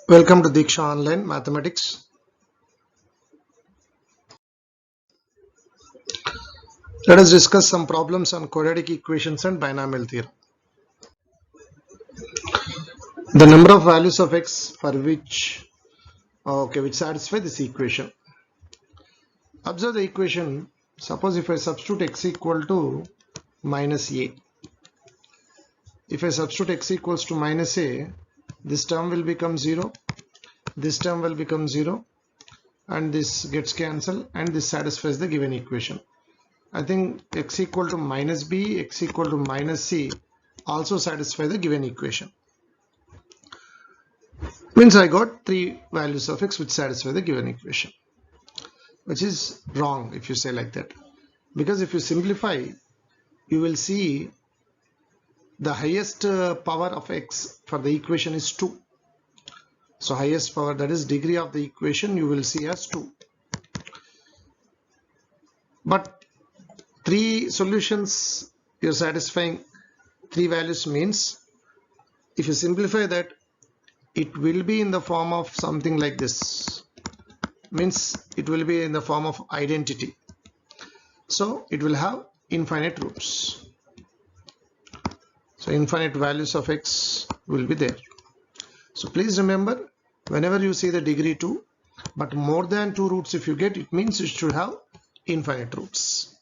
Welcome to Diksha Online Mathematics. Let us discuss some problems on quadratic equations and binomial theorem. The number of values of x for which satisfy this equation. Observe the equation. Suppose if I substitute x equal to minus a. If I substitute x equals to minus a, this term will become 0, this term will become 0, and this gets cancelled, and this satisfies the given equation. I think x equal to minus b, x equal to minus c also satisfy the given equation. Means I got three values of x which satisfy the given equation, which is wrong if you say like that, because if you simplify, you will see the highest power of x for the equation is 2. So highest power, that is degree of the equation, you will see as 2. But three solutions you're satisfying three values means if you simplify that, it will be in the form of something like this. Means it will be in the form of identity. So it will have infinite roots. So infinite values of x will be there. So please remember, whenever you see the degree 2, but more than 2 roots if you get, it means it should have infinite roots.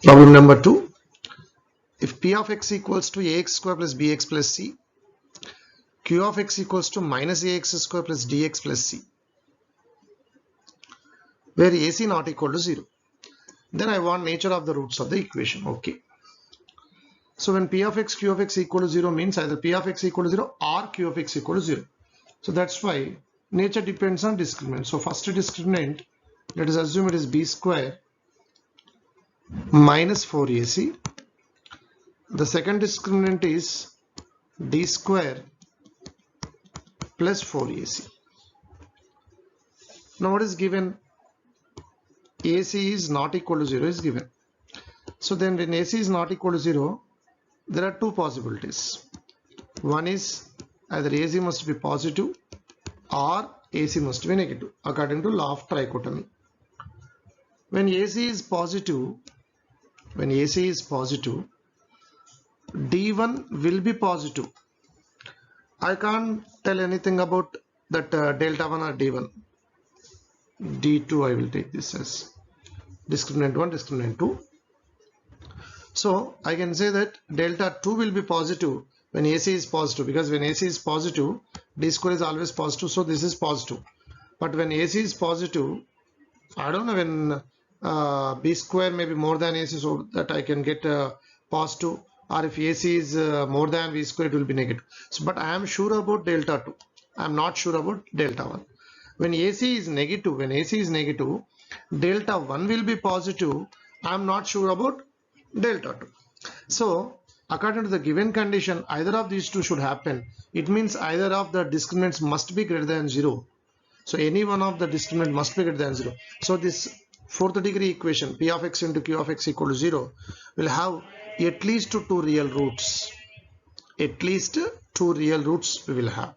Problem number 2. If p of x equals to ax square plus bx plus c, q of x equals to minus ax square plus dx plus c, where ac not equal to 0, then I want nature of the roots of the equation. Okay. So when p of x, q of x equal to 0 means either p of x equal to 0 or q of x equal to 0. So that's why nature depends on discriminant. So first discriminant, let us assume it is b square minus 4ac. The second discriminant is d square plus 4ac. Now what is given? AC is not equal to 0 is given. So then when AC is not equal to 0, there are two possibilities. One is either AC must be positive or AC must be negative according to law of trichotomy. When AC is positive, D1 will be positive. I can't tell anything about that delta 1 or D1. D2 I will take this as discriminant 1, discriminant 2. So I can say that delta 2 will be positive when AC is positive, because when AC is positive, D square is always positive, so this is positive. But when AC is positive, I don't know when B square may be more than AC, so that I can get positive, or if AC is more than B square, it will be negative. So, but I am sure about delta 2. I am not sure about delta 1. When AC is negative, delta 1 will be positive. I am not sure about delta 2. So according to the given condition, either of these two should happen. It means either of the discriminants must be greater than 0. So any one of the discriminant must be greater than 0. So this fourth degree equation, p of x into q of x equal to 0, will have at least two real roots. At least two real roots we will have.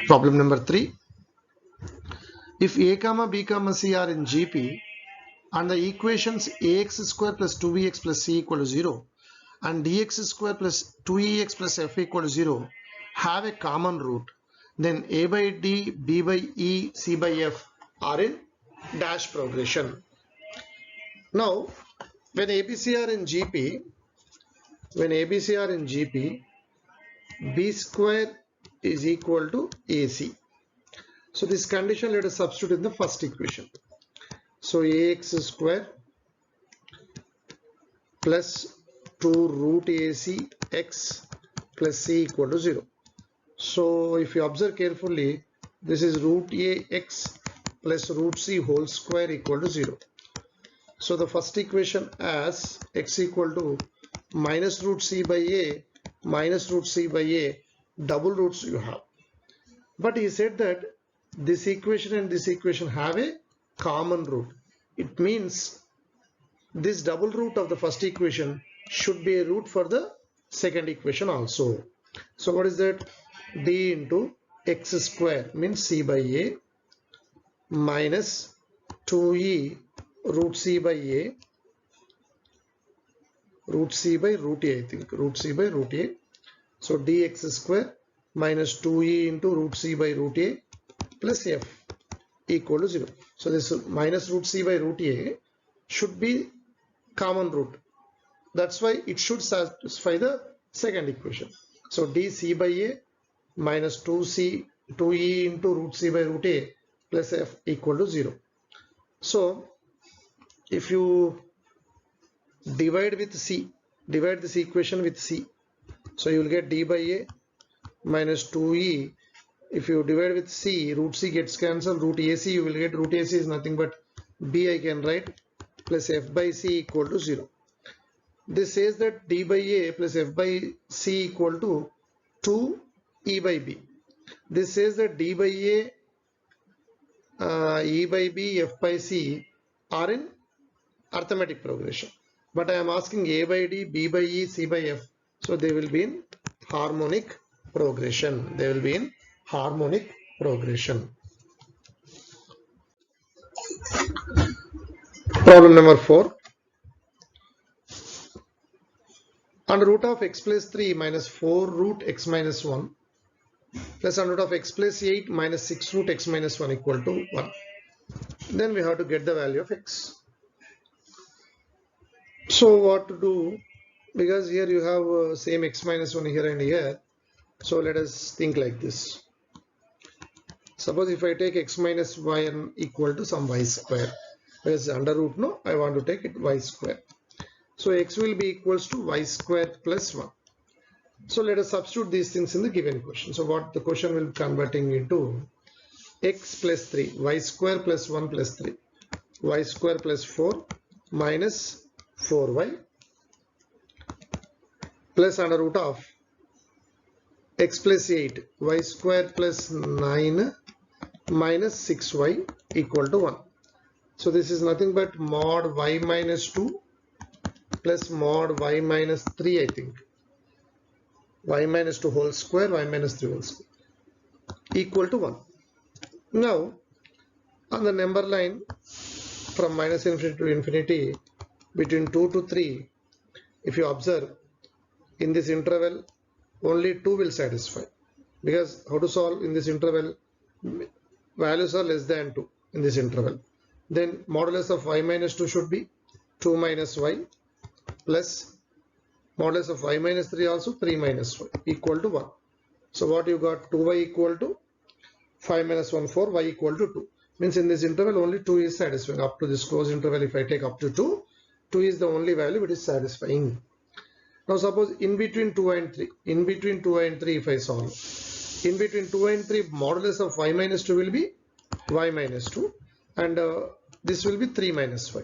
Problem number 3. If a comma b comma c are in GP and the equations ax square plus 2bx plus c equal to 0 and dx square plus 2ex plus f equal to 0 have a common root, then a by d, b by e, c by f are in dash progression. Now when ABC are in GP, b square is equal to AC. So this condition let us substitute in the first equation. So ax square plus 2 root AC x plus c equal to 0. So if you observe carefully, this is root ax plus root c whole square equal to 0. So the first equation as x equal to minus root c by a minus root c by a, double roots you have. But he said that this equation and this equation have a common root. It means this double root of the first equation should be a root for the second equation also. So what is that? D into x square means c by a minus 2e root c by a root c by root a, I think root c by root a. So dx square minus 2e into root c by root a plus f equal to 0. So this minus root c by root a should be common root. That's why it should satisfy the second equation. So dc by a minus 2e into root c by root a plus f equal to 0. So if you divide with c, divide this equation with c, so you will get d by a minus 2e. If you divide with c, root c gets cancelled, root ac you will get, root ac is nothing but b I can write, plus f by c equal to 0. This says that d by a plus f by c equal to 2 e by b. This says that d by a, e by b, f by c are in arithmetic progression. But I am asking a by d, b by e, c by f. So they will be in harmonic progression. They will be in harmonic progression. Problem number 4. Under root of x plus 3 minus 4 root x minus 1 plus under root of x plus 8 minus 6 root x minus 1 equal to 1. Then we have to get the value of x. So what to do? Because here you have same x minus 1 here and here. So let us think like this. Suppose if I take x minus 1 equal to some y square. Because under root, no, I want to take it y square. So x will be equals to y square plus 1. So let us substitute these things in the given question. So what the question will be converting into x plus 3, y square plus 1 plus 3, y square plus 4 minus 4y plus under root of x plus 8, y square plus 9 minus 6y equal to 1. So this is nothing but mod y minus 2 plus mod y minus 3, I think. Y minus 2 whole square, y minus 3 whole square equal to 1. Now on the number line from minus infinity to infinity between 2 to 3, if you observe in this interval only 2 will satisfy, because how to solve in this interval? Values are less than 2 in this interval. Then modulus of y minus 2 should be 2 minus y plus modulus of y minus 3 also 3 minus y equal to 1. So what you got? 2y equal to 5 minus 1 4, y equal to 2. Means in this interval only 2 is satisfying. Up to this closed interval, if I take up to 2, 2 is the only value which is satisfying. Now suppose in between 2 and 3, in between 2 and 3 if I solve, in between 2 and 3 modulus of y minus 2 will be y minus 2 and this will be 3 minus y.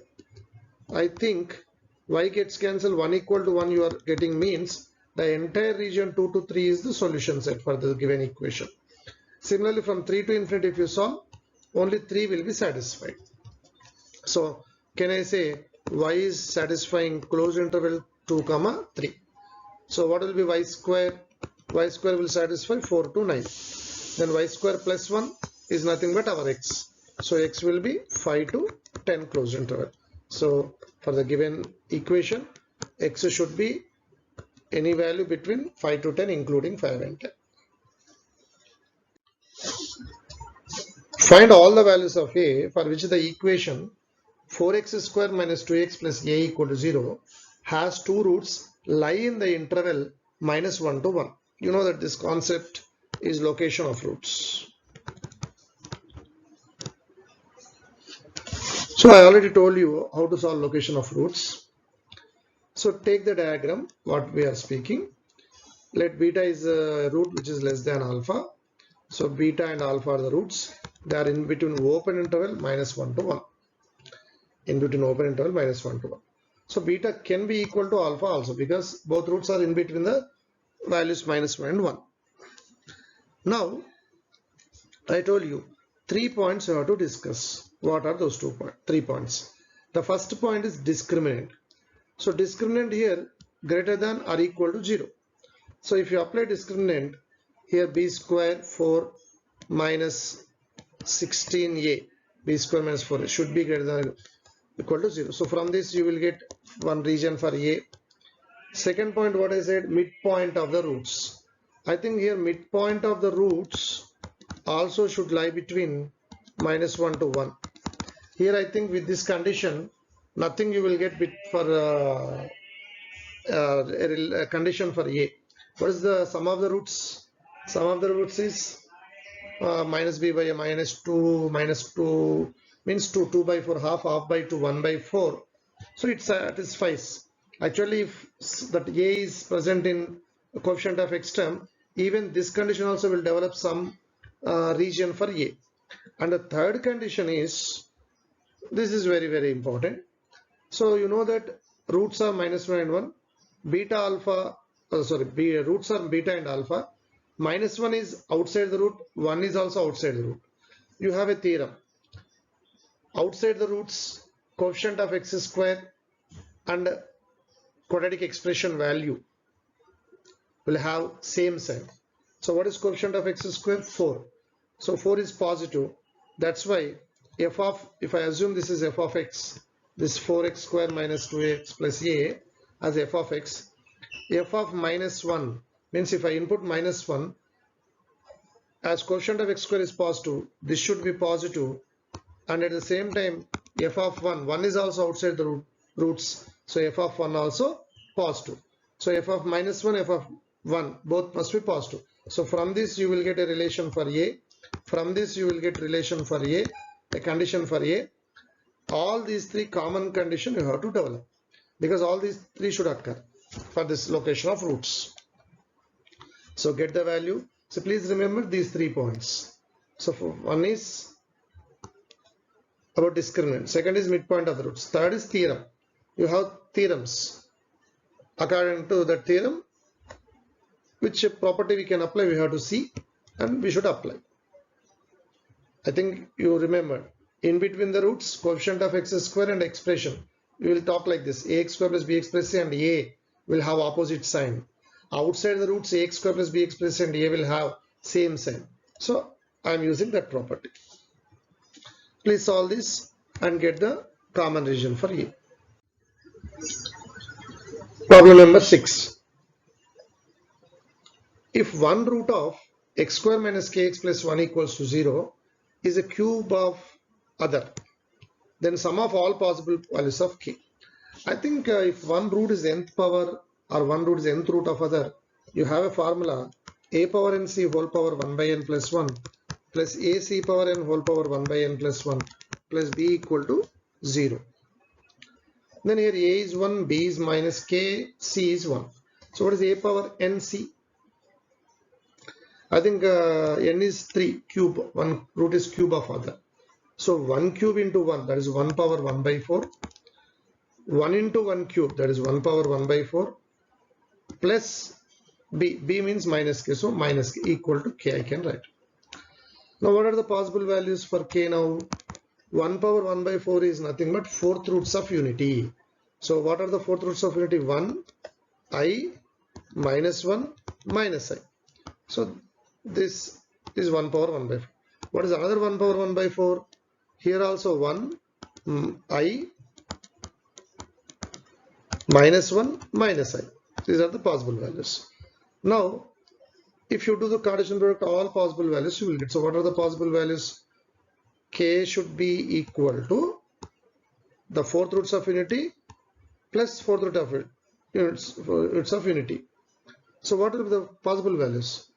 I think y gets cancelled, 1 equal to 1 you are getting, means the entire region 2 to 3 is the solution set for the given equation. Similarly from 3 to infinity if you solve, only 3 will be satisfied. So can I say y is satisfying closed interval 2 comma 3. So what will be y square? Y square will satisfy 4 to 9. Then y square plus 1 is nothing but our x. So x will be 5 to 10 closed interval. So for the given equation, x should be any value between 5 to 10 including 5 and 10. Find all the values of a for which the equation 4x square minus 2x plus a equal to 0 has two roots lie in the interval minus 1 to 1. You know that this concept is location of roots. So I already told you how to solve location of roots. So take the diagram what we are speaking. Let beta is a root which is less than alpha. So beta and alpha are the roots. They are in between open interval minus 1 to 1. In between open interval minus 1 to 1. So beta can be equal to alpha also, because both roots are in between the values minus 1 and 1. Now I told you 3 points you have to discuss. What are those 3 points? The first point is discriminant. So discriminant here greater than or equal to 0. So if you apply discriminant here, b square 4 minus 16a, b square minus 4 should be greater than or equal to 0. So from this you will get one region for a. Second point, what I said, midpoint of the roots. I think here midpoint of the roots also should lie between -1 to 1. Here I think with this condition nothing you will get for a condition for a. What is the sum of the roots? Sum of the roots is minus b by a minus 2 means 2 by 4, half by 2, 1 by 4. So it satisfies. Actually, if that a is present in a coefficient of x term, even this condition also will develop some region for a. And the third condition is, this is very, very important. So you know that roots are -1 and 1, beta alpha, roots are beta and alpha. -1 is outside the root, 1 is also outside the root. You have a theorem. Outside the roots, coefficient of x square and quadratic expression value will have same sign. So what is coefficient of x square? 4. So 4 is positive. That's why if I assume this is f of x, this 4x square minus 2x plus a as f of x, f of -1 means if I input -1, as coefficient of x square is positive, this should be positive, and at the same time f of 1 is also outside the roots, so f of 1 also positive. So f of -1, f of 1 both must be positive. So from this you will get a relation for a, from this you will get relation for a condition for a. All these three common conditions you have to develop, because all these three should occur for this location of roots. So get the value. So please remember these 3 points. So one is about discriminant, second is midpoint of the roots, third is theorem. You have theorems. According to that theorem, which property we can apply, we have to see, and we should apply. I think you remember, in between the roots, coefficient of x square and expression, we will talk like this: ax square plus bx plus c and a will have opposite sign. Outside the roots, ax square plus bx plus c and a will have same sign. So I am using that property. Please solve this and get the common region for a. Problem number 6. If one root of x square minus kx plus 1 equals to 0 is a cube of other, then sum of all possible values of k. I think if one root is nth power or one root is nth root of other, you have a formula: a power n c whole power 1 by n plus 1 plus a c power n whole power 1 by n plus 1 plus b equal to 0. Then here a is 1, b is minus k, c is 1. So what is a power n c? I think n is 3, cube, one root is cube of other. So 1 cube into 1, that is 1 power 1 by 4. 1 into 1 cube, that is 1 power 1 by 4, plus b means minus k, so minus k equal to k I can write. Now what are the possible values for k now? 1 power 1 by 4 is nothing but 4th roots of unity. So what are the 4th roots of unity? 1, I, minus 1, minus I. So this is 1 power 1 by 4. What is another 1 power 1 by 4? Here also 1, I, minus 1, minus I. These are the possible values. Now, if you do the Cartesian product, all possible values you will get. So what are the possible values? K should be equal to the 4th roots of unity plus 4th root of roots of unity. So what are the possible values?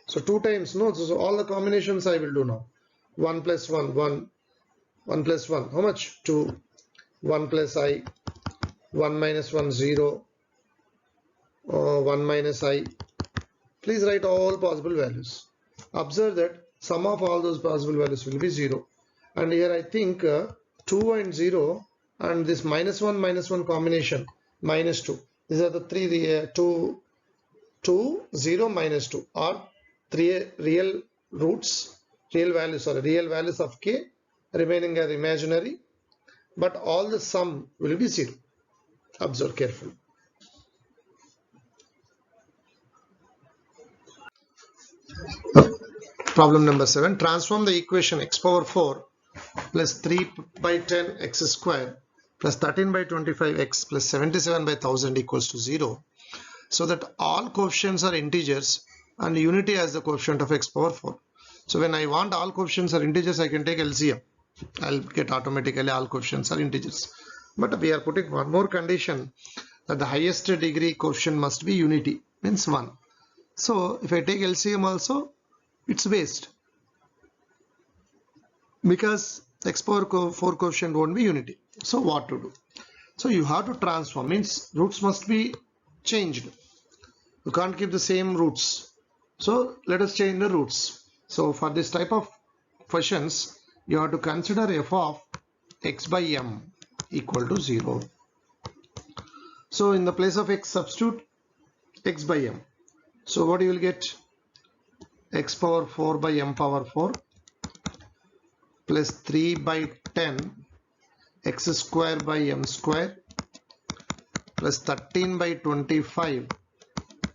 So 2 times, no, so all the combinations I will do now. 1 plus 1, 1, 1 plus 1, how much? 2, 1 plus I, 1 minus 1, 0, 1 minus I. Please write all possible values. Observe that sum of all those possible values will be 0. And here I think 2 and 0 and this minus 1 combination, minus 2. These are the 3, 2, 0, minus 2 are 3 real roots, real values of k, remaining are imaginary, but all the sum will be 0. Observe carefully. Problem number 7. Transform the equation x power 4 plus 3 by 10 x square plus 13 by 25 x plus 77 by 1000 equals to 0, so that all coefficients are integers and unity as the coefficient of x power 4. So when I want all coefficients are integers, I can take LCM. I'll get automatically all coefficients are integers. But we are putting one more condition, that the highest degree coefficient must be unity, means 1. So if I take LCM also, it's waste, because x power 4 coefficient won't be unity. So what to do? So you have to transform, means roots must be changed. You can't keep the same roots. So let us change the roots. So for this type of questions, you have to consider f of x by m equal to 0. So in the place of x, substitute x by m. So what you will get? X power 4 by m power 4 plus 3 by 10 x square by m square plus 13 by 25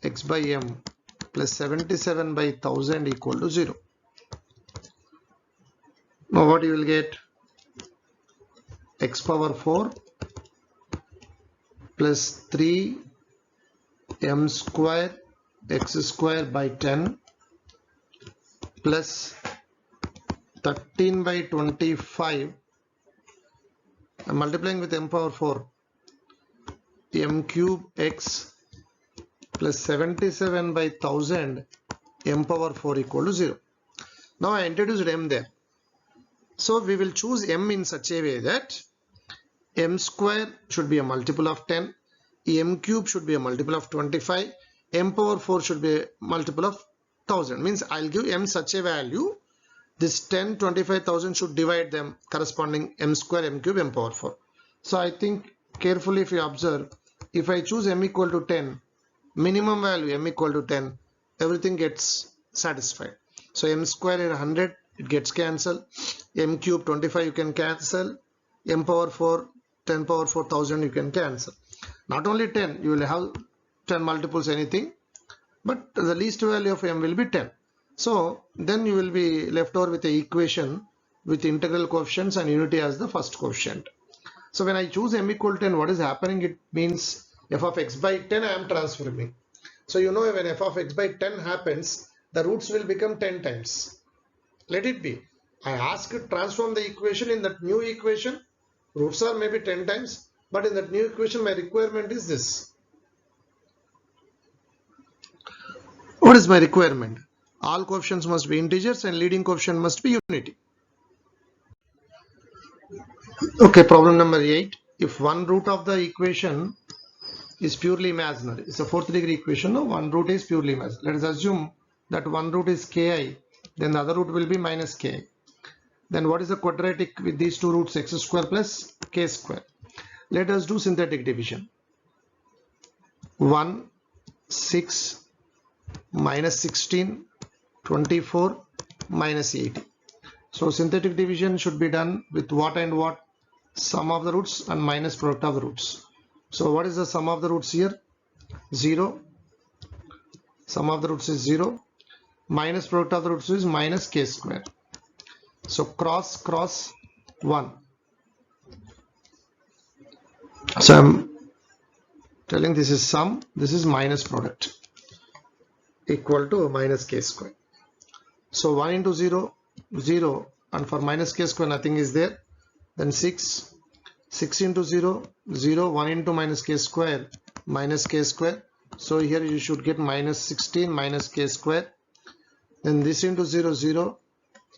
x by m plus 77 by 1000 equal to 0. Now what you will get? X power 4 plus 3 m square x square by 10 plus 13 by 25. I'm multiplying with m power 4, m cube x plus 77 by 1000 m power 4 equal to 0. Now I introduced m there. So we will choose m in such a way that m square should be a multiple of 10, m cube should be a multiple of 25, m power 4 should be a multiple of 1000. Means I'll give m such a value, this 10, 25,000 should divide them corresponding m square, m cube, m power 4. So I think carefully if you observe, if I choose m equal to 10, minimum value m equal to 10, everything gets satisfied. So m square is 100, it gets cancelled, m cube 25 you can cancel, m power 4, 10 power 4000 you can cancel. Not only 10, you will have 10 multiples anything, but the least value of m will be 10. So then you will be left over with the equation with integral coefficients and unity as the first coefficient. So when I choose m equal to 10, what is happening? It means f of x by 10 I am transforming. So you know when f of x by 10 happens, the roots will become 10 times. Let it be. I ask you to transform the equation. In that new equation, roots are maybe 10 times, but in that new equation my requirement is this. What is my requirement? All coefficients must be integers and leading coefficient must be unity. Okay, problem number 8. If one root of the equation is purely imaginary, it's a fourth degree equation, no? One root is purely imaginary. Let us assume that one root is ki, then the other root will be minus ki. Then what is the quadratic with these two roots, x square plus k square? Let us do synthetic division. 1, 6, minus 16, 24, minus 80. So synthetic division should be done with what and what? Sum of the roots and minus product of the roots. So what is the sum of the roots here? 0. Sum of the roots is 0. Minus product of the roots is minus k square. So cross 1. So I'm telling this is sum, this is minus product, equal to minus k square. So 1 into 0, 0, and for minus k square nothing is there. Then 6 into 0, 0, 1 into minus k square, minus k square. So here you should get minus 16 minus k square. Then this into 0, 0,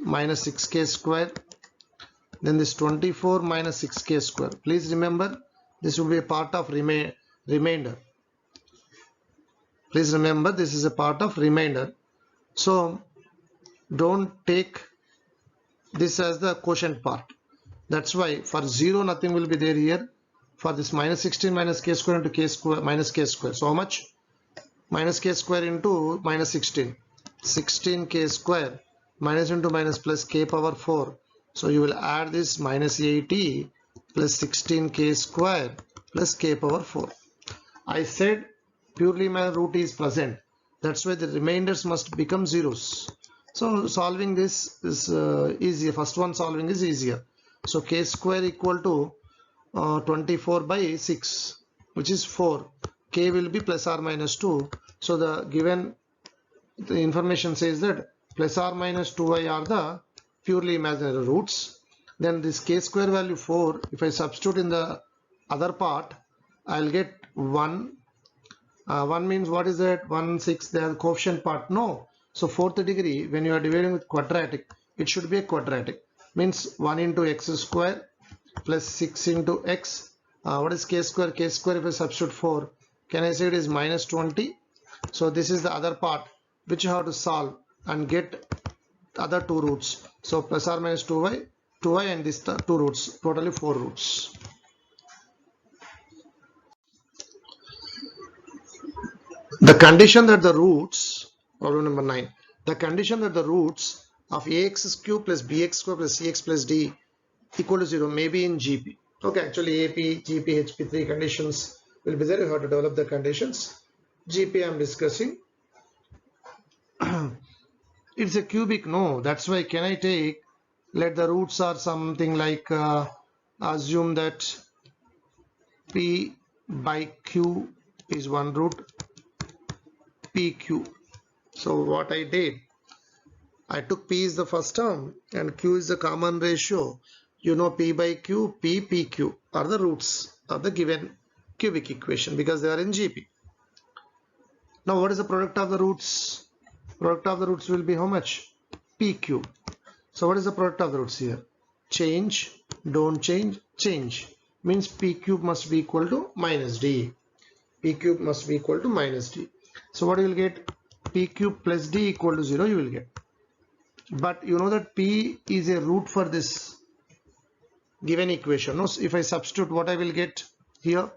minus 6k square. Then this 24 minus 6k square. Please remember, this will be a part of remainder. Please remember, this is a part of remainder. So don't take this as the quotient part. That's why for 0 nothing will be there here. For this minus 16 minus k square into k square minus k square. So how much? Minus k square into minus 16. 16k square minus into minus plus k power 4. So you will add this minus 80 plus 16k square plus k power 4. I said purely my root is present. That's why the remainders must become zeros. So solving this is easier. First one solving is easier. So k square equal to 24 by 6, which is 4. K will be plus or minus 2. So the information says that plus or minus 2i are the purely imaginary roots. Then this k square value 4, if I substitute in the other part, I'll get 1. 1 means what is that? 1, 6, they are the coefficient part. No. So fourth degree, when you are dividing with quadratic, it should be a quadratic. Means 1 into x square plus 6 into x. What is k square? K square, if I substitute 4, can I say it is minus 20? So this is the other part which you have to solve and get other two roots. So plus or minus 2y and this the two roots, totally 4 roots. The condition that the roots, problem number 9, the condition that the roots of ax cube plus bx square plus cx plus d equal to 0 may be in GP. Okay, actually AP, GP, HP, 3 conditions will be there. You have to develop the conditions. GP I am discussing. It's a cubic, no, that's why can I take, let the roots are something like assume that P by Q is one root PQ. So what I did, I took P is the first term and Q is the common ratio. You know P by Q, P, PQ are the roots of the given cubic equation because they are in GP. Now what is the product of the roots? Product of the roots will be how much? PQ. So what is the product of the roots here? Change, don't change, change. Means P cube must be equal to minus D. P cube must be equal to minus D. So what you will get? P cube plus D equal to 0 you will get. But you know that P is a root for this given equation. No? So if I substitute, what I will get here?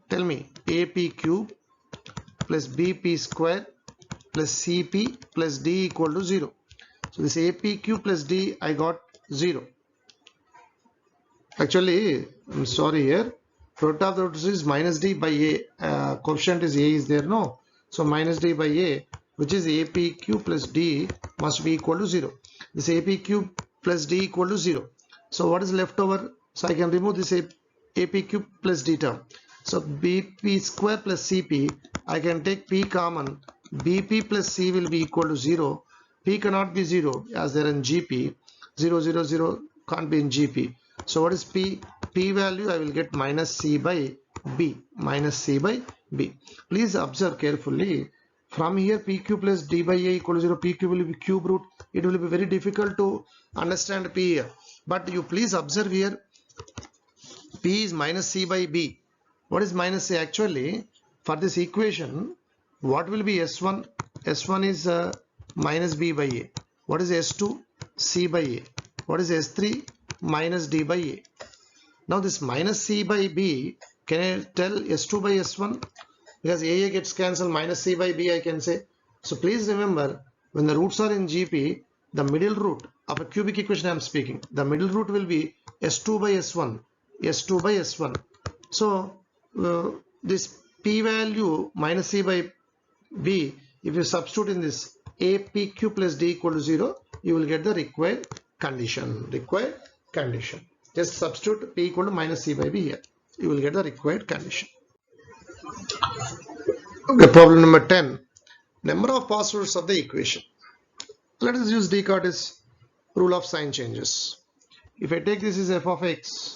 Tell me. AP cube plus BP square plus CP plus D equal to 0. So this APQ plus D I got 0. Actually, I'm sorry here. Product of the roots is minus D by A. Coefficient is A is there, no? So minus D by A, which is APQ plus D must be equal to 0. This APQ plus D equal to 0. So what is left over? So I can remove this APQ plus D term. So BP square plus CP, I can take P common. BP plus C will be equal to 0. P cannot be 0 as they are in GP. 0, 0, 0 can't be in GP. So what is P? P value I will get minus C by B. Minus C by B. Please observe carefully. From here PQ plus D by A equal to 0. PQ will be cube root. It will be very difficult to understand P here. But you please observe here. P is minus C by B. What is minus C? Actually, for this equation, what will be S1? S1 is minus B by A. What is S2? C by A. What is S3? Minus D by A. Now this minus C by B, can I tell S2 by S1? Because AA gets cancelled, minus C by B I can say. So please remember, when the roots are in GP, the middle root of a cubic equation I am speaking, the middle root will be S2 by S1. S2 by S1. So this P value minus C by B, if you substitute in this APQ plus D equal to 0, you will get the required condition. Required condition. Just substitute P equal to minus C by B here. You will get the required condition. Okay, problem number 10. Number of possibilities of the equation. Let us use Descartes' rule of sign changes. If I take this as f of x,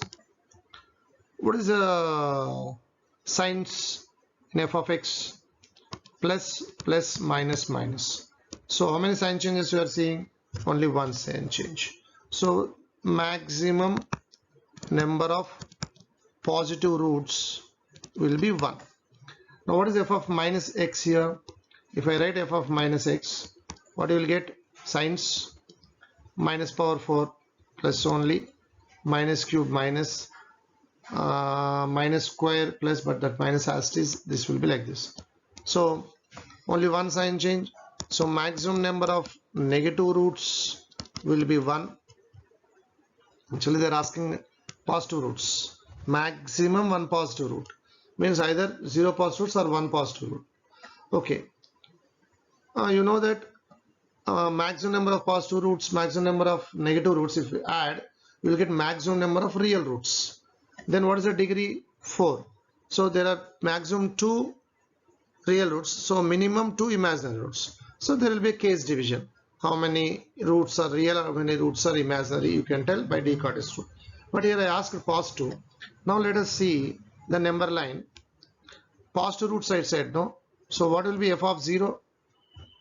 what is the signs in f of x? Plus, plus, minus, minus. So how many sign changes you are seeing? Only one sign change. So maximum number of positive roots will be 1. Now what is f of minus x here? If I write f of minus x, what you will get? Signs minus power 4 plus only minus cube minus minus square plus, but that minus is this will be like this. So only one sign change. So maximum number of negative roots will be 1. Actually they are asking positive roots. Maximum 1 positive root. Means either 0 positive roots or 1 positive root. Okay. You know that maximum number of positive roots, maximum number of negative roots. If you add, you will get maximum number of real roots. Then what is the degree? 4. So there are maximum 2 real roots, so minimum 2 imaginary roots. So there will be a case division. How many roots are real, how many roots are imaginary, you can tell by Descartes rule. But here I asked positive. Now let us see the number line. Positive root side said no. So what will be f of 0?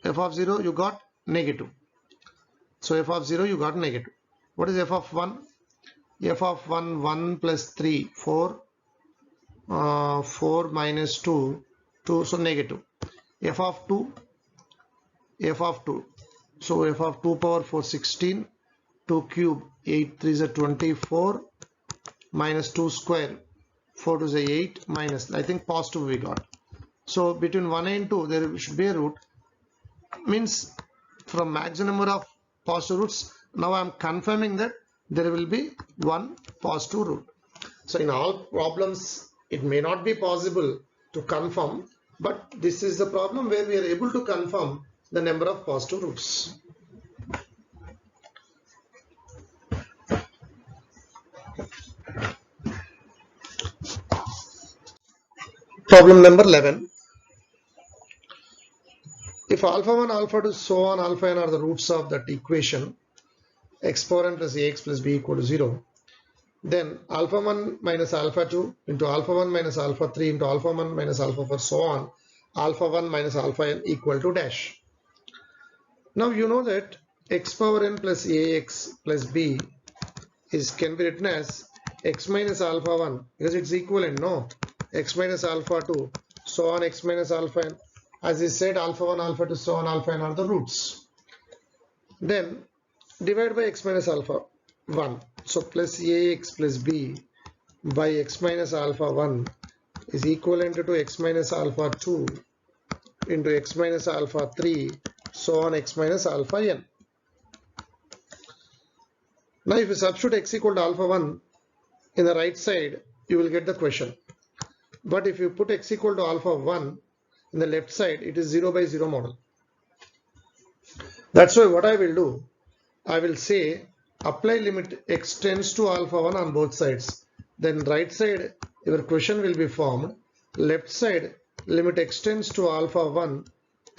F of 0 you got negative. So f of 0 you got negative. What is f of 1? F of 1, 1 plus 3, 4. 4 minus 2, 2, so negative. F of 2, f of 2. So f of 2 power 4, 16. 2 cube, 8 3 is a 24. Minus 2 square, 4 to the 8. Minus, I think positive we got. So between 1 and 2 there should be a root. Means from maximum number of positive roots, now I am confirming that there will be one positive root. So in all problems it may not be possible to confirm, but this is the problem where we are able to confirm the number of positive roots. Problem number 11. If alpha 1, alpha 2, so on, alpha n are the roots of that equation, x power n plus ax plus b equal to 0, then alpha 1 minus alpha 2 into alpha 1 minus alpha 3 into alpha 1 minus alpha 4, so on, alpha 1 minus alpha n equal to dash. Now you know that x power n plus ax plus b can be written as x minus alpha 1 because it's equivalent, no? X minus alpha 2, so on x minus alpha n. As I said, alpha 1, alpha 2, so on alpha n are the roots. Then divide by x minus alpha 1. So plus ax plus b by x minus alpha 1 is equivalent to x minus alpha 2 into x minus alpha 3, so on x minus alpha n. Now if you substitute x equal to alpha 1 in the right side, you will get the question. But if you put x equal to alpha 1 in the left side, it is 0 by 0 model. That's why what I will do, I will say apply limit x tends to alpha 1 on both sides. Then right side your question will be formed. Left side limit x tends to alpha 1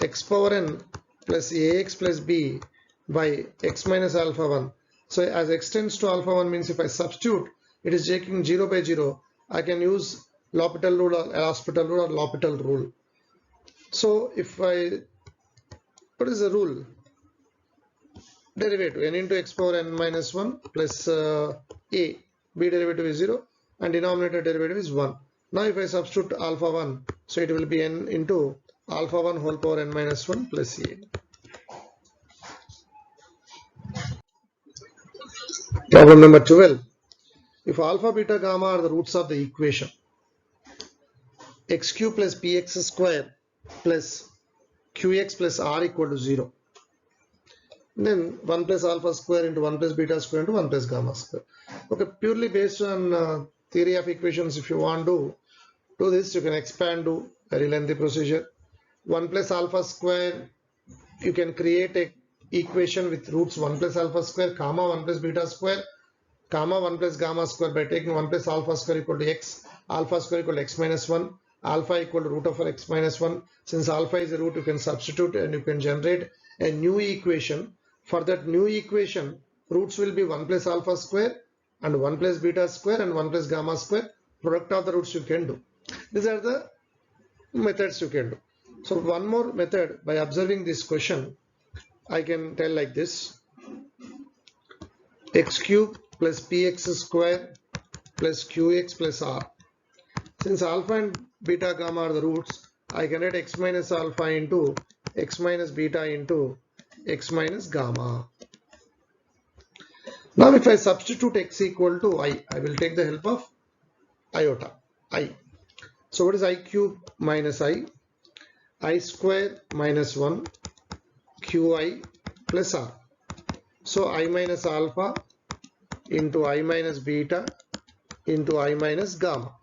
x power n plus ax plus b by x minus alpha 1. So as x tends to alpha 1 means if I substitute, it is taking 0 by 0. I can use L'Hopital rule or L'Hospital rule or L'Hopital rule. So if I, what is the rule? Derivative n into x power n minus 1 plus a, b derivative is 0 and denominator derivative is 1. Now if I substitute alpha 1, so it will be n into alpha 1 whole power n minus 1 plus a. Problem number 12. If alpha, beta, gamma are the roots of the equation, x cube plus px square plus qx plus r equal to 0, then 1 plus alpha square into 1 plus beta square into 1 plus gamma square. Okay, purely based on theory of equations, if you want to do this, you can expand to very lengthy procedure. 1 plus alpha square, you can create a equation with roots 1 plus alpha square, comma 1 plus beta square, comma 1 plus gamma square by taking 1 plus alpha square equal to x, alpha square equal to x minus 1, alpha equal to root of x minus 1. Since alpha is a root, you can substitute and you can generate a new equation. For that new equation, roots will be 1 plus alpha square and 1 plus beta square and 1 plus gamma square. Product of the roots you can do. These are the methods you can do. So one more method, by observing this question, I can tell like this: x cube plus px square plus qx plus r. Since alpha and beta gamma are the roots, I can write x minus alpha into x minus beta into x minus gamma. Now if I substitute x equal to I will take the help of iota, I. So what is I cube minus I square minus 1, qi plus r. So I minus alpha into I minus beta into I minus gamma.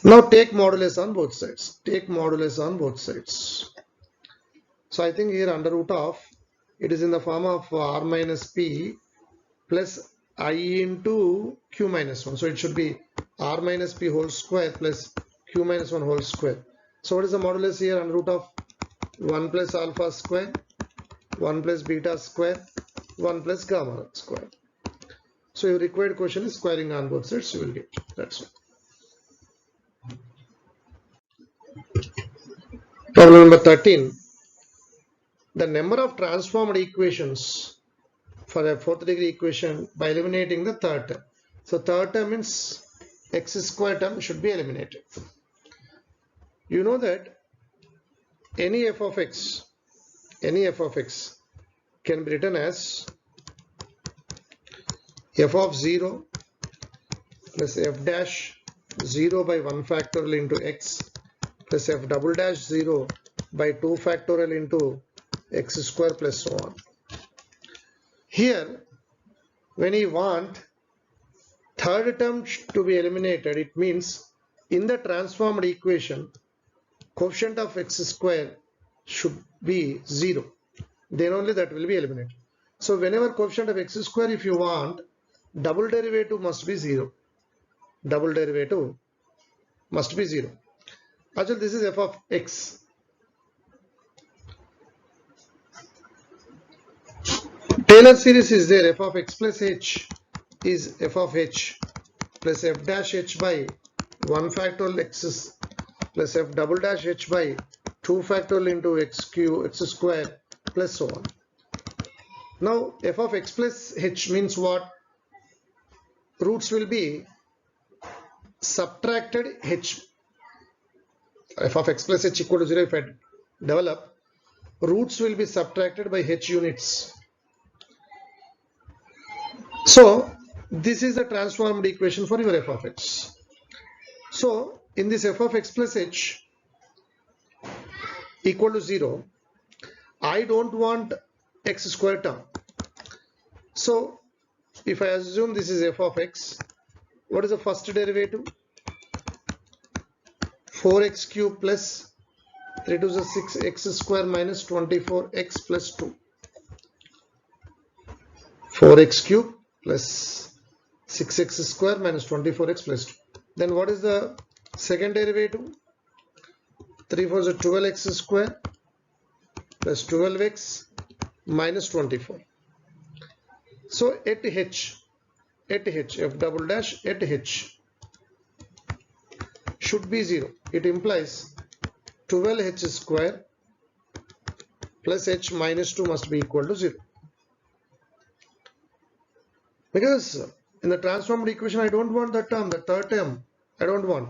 Now take modulus on both sides. Take modulus on both sides. So I think here under root of, it is in the form of r minus p plus I into q minus 1. So it should be r minus p whole square plus q minus 1 whole square. So what is the modulus here under root of 1 plus alpha square, 1 plus beta square, 1 plus gamma square. So your required question is squaring on both sides, you will get. That's it. Problem number 13. The number of transformed equations for a fourth degree equation by eliminating the third term. So third term means x square term should be eliminated. You know that any f of x can be written as f of 0 plus f dash 0 by 1 factorial into x plus f double dash 0 by 2 factorial into x square plus so on. Here, when you want third term to be eliminated, it means in the transformed equation, coefficient of x square should be 0. Then only that will be eliminated. So whenever coefficient of x square, if you want, double derivative must be 0. Double derivative must be 0. Actually, this is f of x. Taylor series is there. F of x plus h is f of h plus f dash h by 1 factorial x plus f double dash h by 2 factorial into x square plus so on. Now f of x plus h means what? Roots will be subtracted h. F of x plus h equal to 0 if I develop, roots will be subtracted by h units. So this is the transformed equation for your f of x. So in this f of x plus h equal to 0, I don't want x square term. So if I assume this is f of x, what is the first derivative? 4x cube plus 3 to the 6x square minus 24x plus 2. 4x cube plus 6x square minus 24x plus 2. Then what is the second derivative? 3 4 is 12x square plus 12x minus 24. So at h, f double dash at h should be 0. It implies 12h square plus h minus 2 must be equal to 0. Because in the transformed equation I don't want that term, the third term I don't want.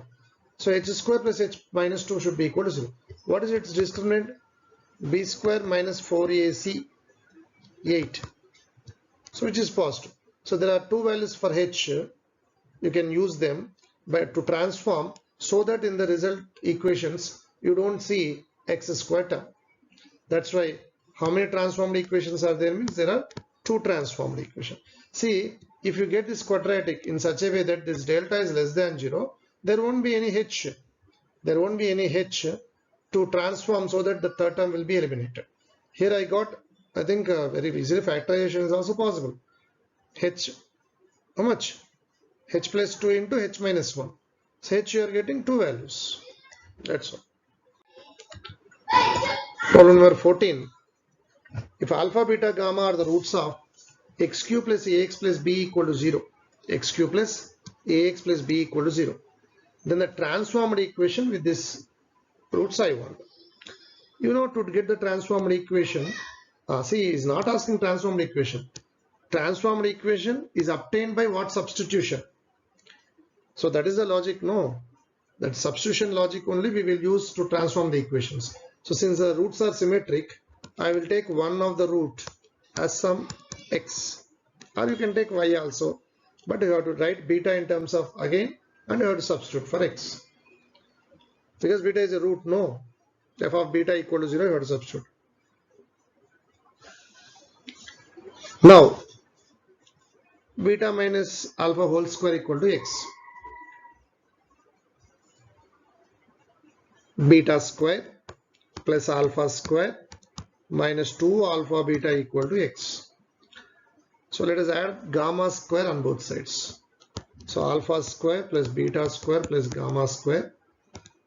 So h square plus h minus 2 should be equal to 0. What is its discriminant? B square minus 4ac 8. So which is positive. So there are two values for h. You can use them to transform so that in the result equations you don't see x square term. That's why how many transformed equations are there means there are two transformed equations. See, if you get this quadratic in such a way that this delta is less than 0, there won't be any h. There won't be any h to transform so that the third term will be eliminated. Here I got, I think very easily factorization is also possible. H, how much? H plus 2 into h minus 1. So h you are getting two values. That's all. Problem number 14. If alpha, beta, gamma are the roots of x cube plus ax plus b equal to 0, x cube plus ax plus b equal to 0, then the transformed equation with this roots I want. You know, to get the transformed equation, see, is not asking transformed equation. Transformed equation is obtained by what substitution? So that is the logic, no. That substitution logic only we will use to transform the equations. So since the roots are symmetric, I will take one of the root as some x, or you can take y also, but you have to write beta in terms of again, and you have to substitute for x. Because beta is a root, no. F of beta equal to 0, you have to substitute. Now, beta minus alpha whole square equal to x. beta square plus alpha square minus 2 alpha beta equal to x. So let us add gamma square on both sides. So alpha square plus beta square plus gamma square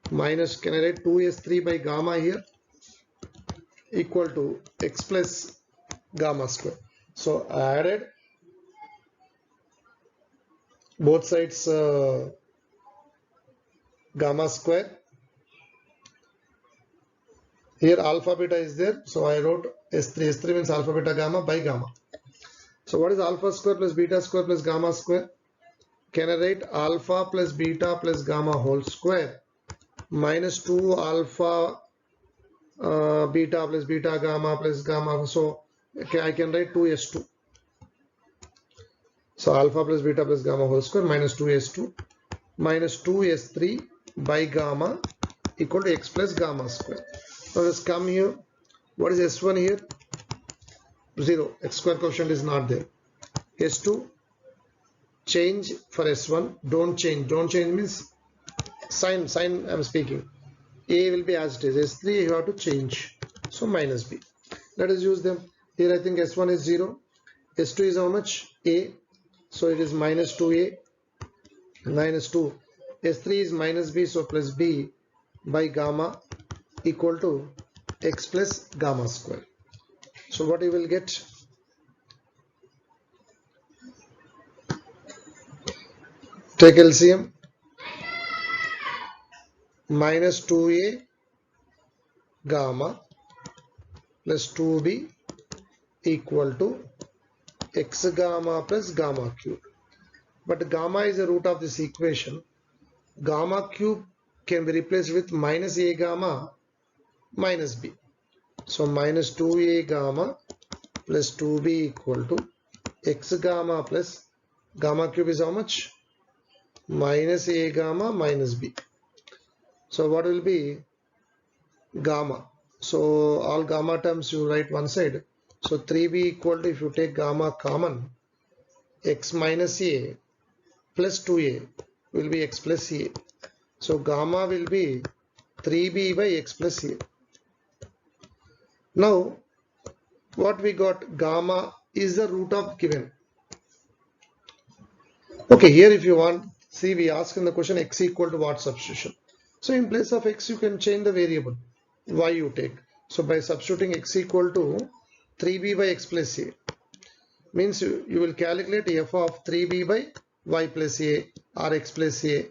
minus, can I write 2s3 by gamma here, equal to x plus gamma square. So I added both sides gamma square. Here alpha beta is there, so I wrote s3. S3 means alpha beta gamma by gamma. So what is alpha square plus beta square plus gamma square? Can I write alpha plus beta plus gamma whole square minus 2 alpha beta plus beta gamma plus gamma? So okay, I can write 2s2. So alpha plus beta plus gamma whole square minus 2s2 minus 2s3 by gamma equal to x plus gamma square. Now let's come here. What is s1 here? 0. X square coefficient is not there. s2, change for s1. Don't change. Don't change means sign I'm speaking. A will be as it is. S3 you have to change. So minus b. Let us use them. Here I think s1 is 0. s2 is how much? A. So it is minus 2a minus 2. s3 is minus b, so plus b by gamma equal to x plus gamma square. So what you will get? Take LCM. Minus 2a gamma plus 2b equal to x gamma plus gamma cube. But gamma is the root of this equation. Gamma cube can be replaced with minus a gamma minus b. So minus 2a gamma plus 2b equal to x gamma plus gamma cube is how much? Minus a gamma minus b. So what will be gamma? So all gamma terms you write one side. So 3b equal to, if you take gamma common, x minus a plus 2a will be x plus a. So gamma will be 3b by x plus a. Now what we got? Gamma is the root of given. Okay, here if you want, see we ask in the question x equal to what substitution. So in place of x you can change the variable y you take. So by substituting x equal to 3b by x plus a means you will calculate f of 3b by y plus a or x plus a,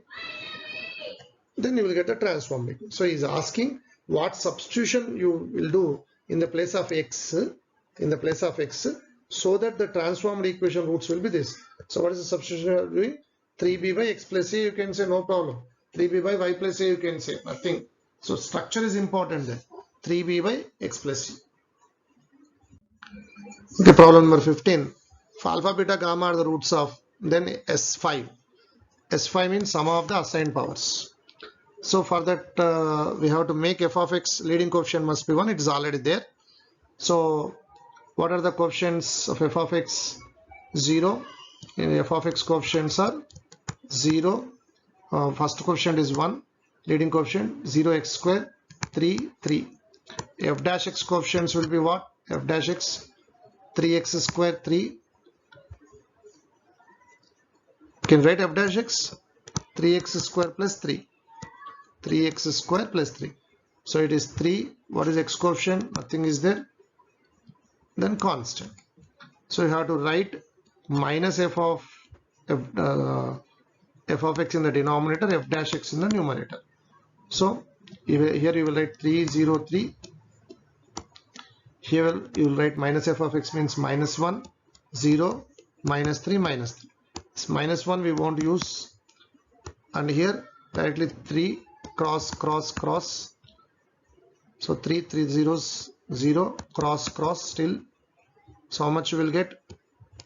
then you will get the transform. So he is asking what substitution you will do in the place of x, so that the transformed equation roots will be this. So what is the substitution you are doing? 3b by x plus a, you can say no problem. 3b by y plus a, you can say nothing. So structure is important there. 3b by x plus a. Okay, problem number 15. For alpha, beta, gamma are the roots of, then S5. S5 means sum of the assigned powers. So for that we have to make f of x leading coefficient must be 1. It is already there. So what are the coefficients of f of x? 0. In f of x coefficients are 0. First coefficient is 1. Leading coefficient 0x square 3 3. F dash x coefficients will be what? F dash x 3x square 3. Can write f dash x 3x square plus 3. 3x square plus 3. So it is 3. What is x coefficient? Nothing is there. Then constant. So you have to write minus f of x in the denominator, f dash x in the numerator. So here you will write 3 0 3. Here you will write minus f of x means minus 1 0 minus 3 minus 3. This minus 1 we won't use, and here directly 3 cross cross cross. So 3 zeros 0 cross cross still. So how much you will get?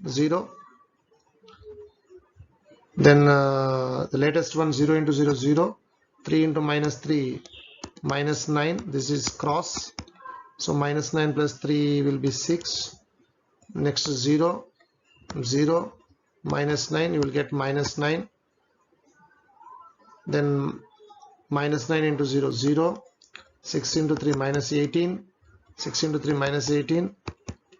0. Then the latest one 0 into 0 0. 3 into minus 3 minus 9. This is cross. So minus 9 plus 3 will be 6. Next 0 0 minus 9, you will get minus 9. Then minus 9 into 0, 0, 6 into 3 minus 18, 6 into 3 minus 18,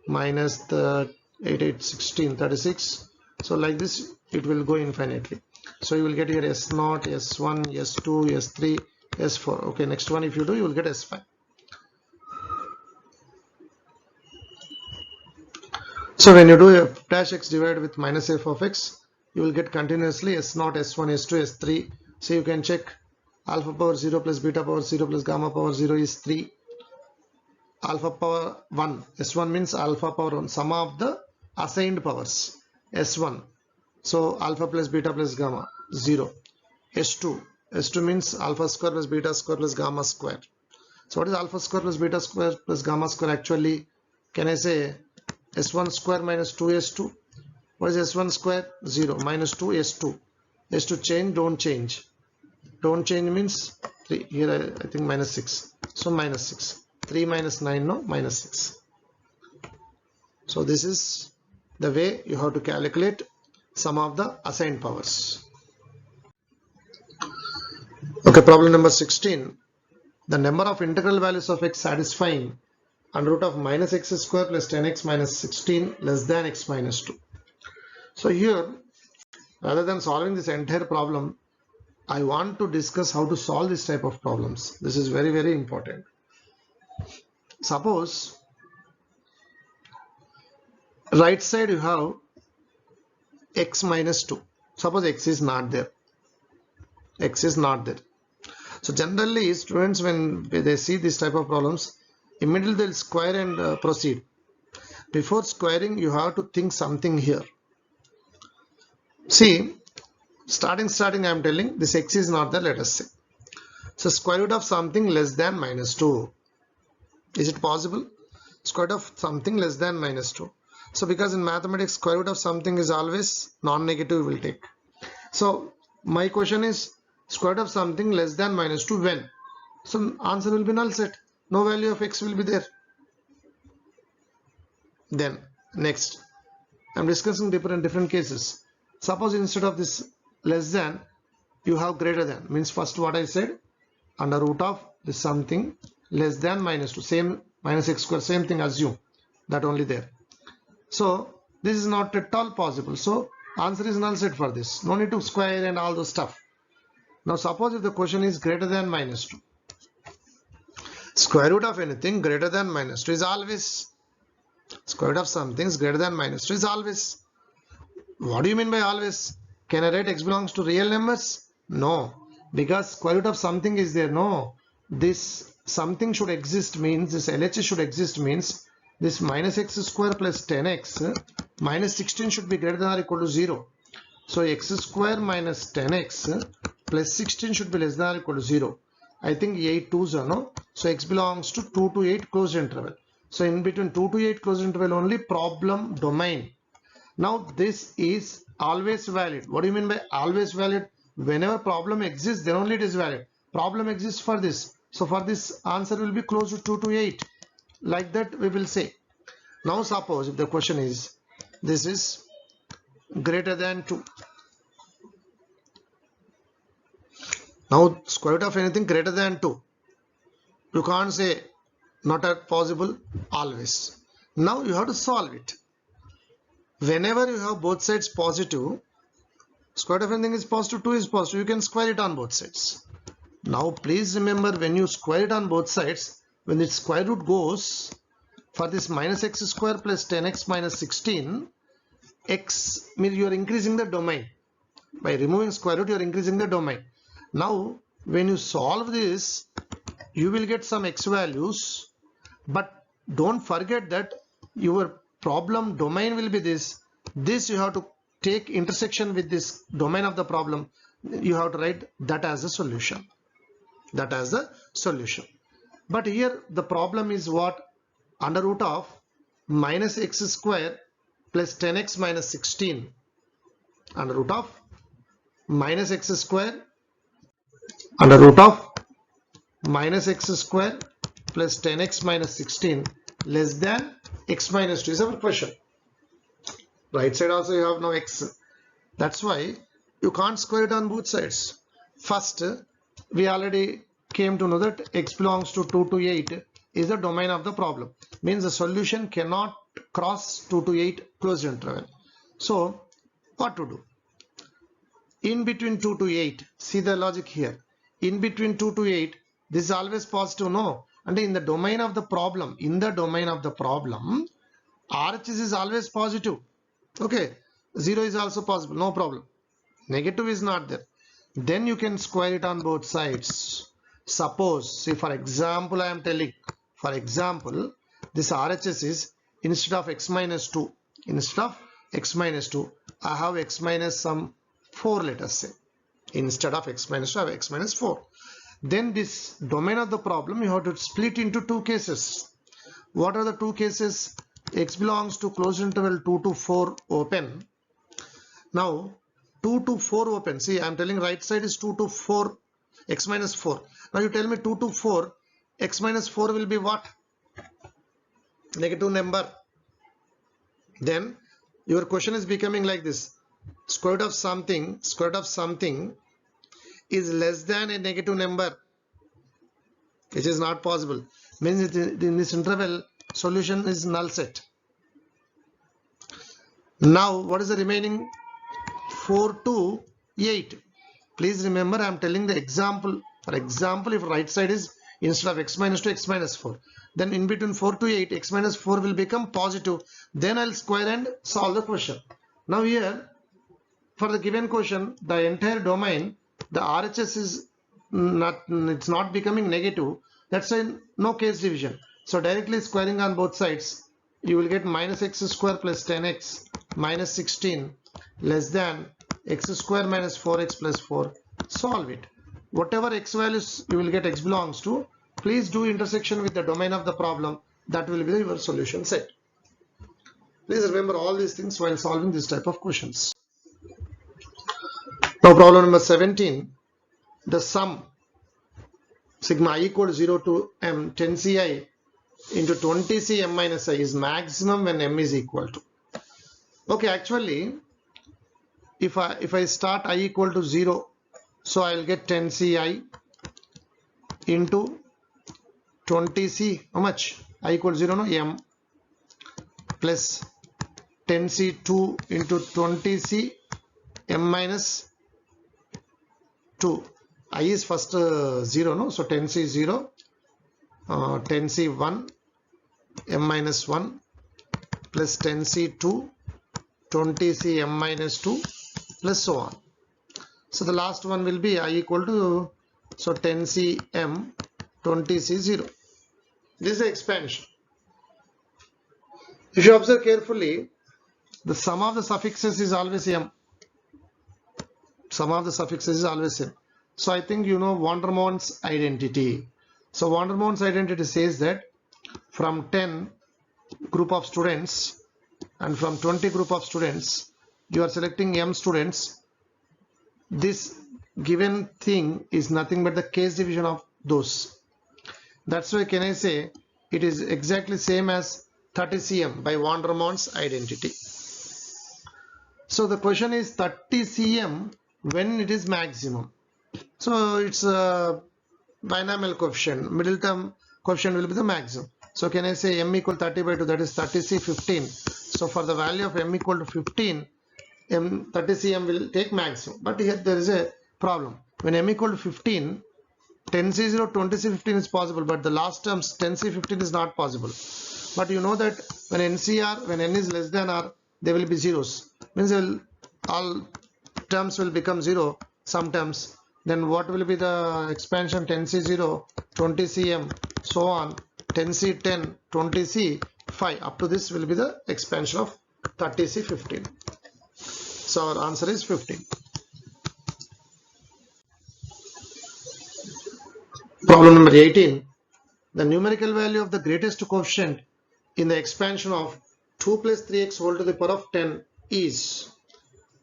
minus the 8, 8, 16, 36. So like this it will go infinitely. So you will get here S0, S1, S2, S3, S4. Okay, next one if you do, you will get S5. So when you do f dash x divided with minus f of x, you will get continuously S0, S1, S2, S3. So you can check alpha power 0 plus beta power 0 plus gamma power 0 is 3. Alpha power 1, S1 means alpha power 1, sum of the assigned powers, S1. So alpha plus beta plus gamma 0. S2 means alpha square plus beta square plus gamma square. So what is alpha square plus beta square plus gamma square? Actually, can I say S1 square minus 2S2? What is S1 square? 0 minus 2S2. S2 change, don't change. Don't change means 3. Here I think minus 6. So minus 6. 3 minus 9, no, minus 6. So this is the way you have to calculate sum of the assigned powers. Okay, problem number 16. The number of integral values of x satisfying under root of minus x square plus 10x minus 16 less than x minus 2. So here, rather than solving this entire problem, I want to discuss how to solve this type of problems. This is very, very important. Suppose right side you have x minus 2. Suppose x is not there. X is not there. So generally students, when they see this type of problems, immediately they'll square and proceed. Before squaring, you have to think something here. See, starting I am telling this x is not there, let us say. So square root of something less than minus 2. Is it possible? Square root of something less than minus 2. So because in mathematics square root of something is always non-negative, we will take. So my question is square root of something less than minus 2 when? So answer will be null set. No value of x will be there. Then next, I am discussing different cases. Suppose instead of this less than, you have greater than. Means first what I said, under root of this something less than minus 2. Same minus x square, same thing assume. That only there. So this is not at all possible. So answer is null set for this. No need to square and all those stuff. Now suppose if the question is greater than minus 2. Square root of anything greater than minus 2 is always. Square root of something is greater than minus 2 is always. What do you mean by always? Can I write x belongs to real numbers? No. Because square root of something is there. No. This something should exist means, this LHS should exist means, this minus x square plus 10x minus 16 should be greater than or equal to 0. So x square minus 10x plus 16 should be less than or equal to 0. I think 8 2s are no. So x belongs to 2 to 8 closed interval. So in between 2 to 8 closed interval only problem domain. Now this is always valid. What do you mean by always valid? Whenever problem exists, then only it is valid. Problem exists for this. So for this answer will be close to 2 to 8. Like that we will say. Now suppose if the question is this is greater than 2. Now square root of anything greater than 2. You can't say not possible, always. Now you have to solve it. Whenever you have both sides positive, square root of anything is positive, 2 is positive, you can square it on both sides. Now please remember, when you square it on both sides, when its square root goes for this minus x square plus 10x minus 16, x means you are increasing the domain. By removing square root, you are increasing the domain. Now when you solve this, you will get some x values, but don't forget that your problem domain will be this. This you have to take intersection with this domain of the problem. You have to write that as a solution. That as the solution. But here the problem is what? Under root of minus x square plus 10x minus 16. Under root of minus x square, under root of minus x square plus 10x minus 16 less than x minus 2 is our question. Right side also you have no x. That's why you can't square it on both sides. First we already came to know that x belongs to 2 to 8 is the domain of the problem. Means the solution cannot cross 2 to 8 closed interval. So what to do? In between 2 to 8, see the logic here. In between 2 to 8, this is always positive, no? And in the domain of the problem, RHS is always positive. Okay, 0 is also possible, no problem. Negative is not there. Then you can square it on both sides. Suppose, see, for example, I am telling, for example, this RHS is instead of x minus 2, I have x minus some 4, let us say. Instead of x minus 2, I have x minus 4. Then this domain of the problem, you have to split into two cases. What are the two cases? X belongs to closed interval 2 to 4 open. Now 2 to 4 open. See, I am telling right side is 2 to 4, x minus 4. Now you tell me 2 to 4, x minus 4 will be what? Negative number. Then your question is becoming like this. Square root of something is less than a negative number, which is not possible. Means in this interval, solution is null set. Now what is the remaining? 4 to 8. Please remember, I am telling the example. For example, if right side is instead of x minus 2, x minus 4, then in between 4 to 8, x minus 4 will become positive. Then I'll square and solve the question. Now here, for the given question, the entire domain, the RHS is it's not becoming negative. That's why no case division. So directly squaring on both sides, you will get minus x square plus 10x minus 16 less than x square minus 4x plus 4. Solve it. Whatever x values you will get x belongs to, please do intersection with the domain of the problem. That will be your solution set. Please remember all these things while solving this type of questions. Now problem number 17. The sum sigma I equal to 0 to m 10 ci into 20 c m minus I is maximum when m is equal to. Okay, actually, if I start I equal to 0, so I will get 10 ci into 20 c, how much? I equal to 0, no, m, plus 10 c 2 into 20 c m minus 2. I is first 0, no, so 10 c 0, 10 c 1, m minus 1 plus 10 c 2, 20 c m minus 2 plus so on. So the last one will be I equal to, so 10 c m 20 c 0. This is the expansion. If you observe carefully, the sum of the suffixes is always m. Sum of the suffixes is always m. So I think you know Vandermon's identity. So Vandermon's identity says that from 10 group of students and from 20 group of students, you are selecting m students. This given thing is nothing but the case division of those. That's why can I say it is exactly same as 30 cm by Vandermon's identity. So the question is 30 cm when it is maximum. So it's a binomial coefficient. Middle term coefficient will be the maximum. So can I say m equal 30 by 2, that is 30c 15. So for the value of m equal to 15, 30 cm will take maximum. But here there is a problem. When m equal to 15, 10c0, 20c15 is possible, but the last terms 10c15 is not possible. But you know that when NCR, when n is less than r, there will be zeros. Means all terms will become 0, some terms. Then what will be the expansion? 10c0, 20cm, so on, 10c10, 20c5. Up to this will be the expansion of 30c15. So our answer is 15. Problem number 18. The numerical value of the greatest coefficient in the expansion of 2 plus 3x whole to the power of 10 is.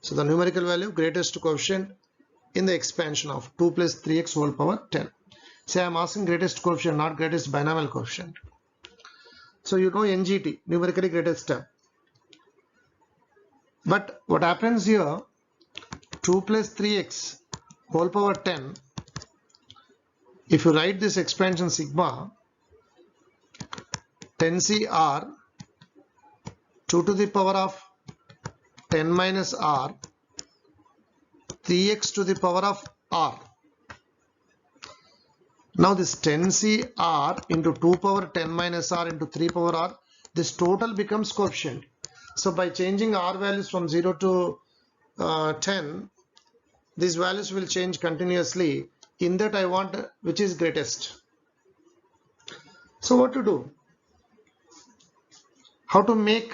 So the numerical value of greatest coefficient in the expansion of 2 plus 3x whole power 10. Say I am asking greatest coefficient, not greatest binomial coefficient. So you know NGT, numerically greatest term. But what happens here, 2 plus 3x whole power 10, if you write this expansion sigma 10CR 2 to the power of 10 minus R 3x to the power of R. Now this 10CR into 2 power 10 minus R into 3 power R, this total becomes coefficient. So by changing R values from 0 to 10, these values will change continuously. In that I want which is greatest. So what to do? How to make,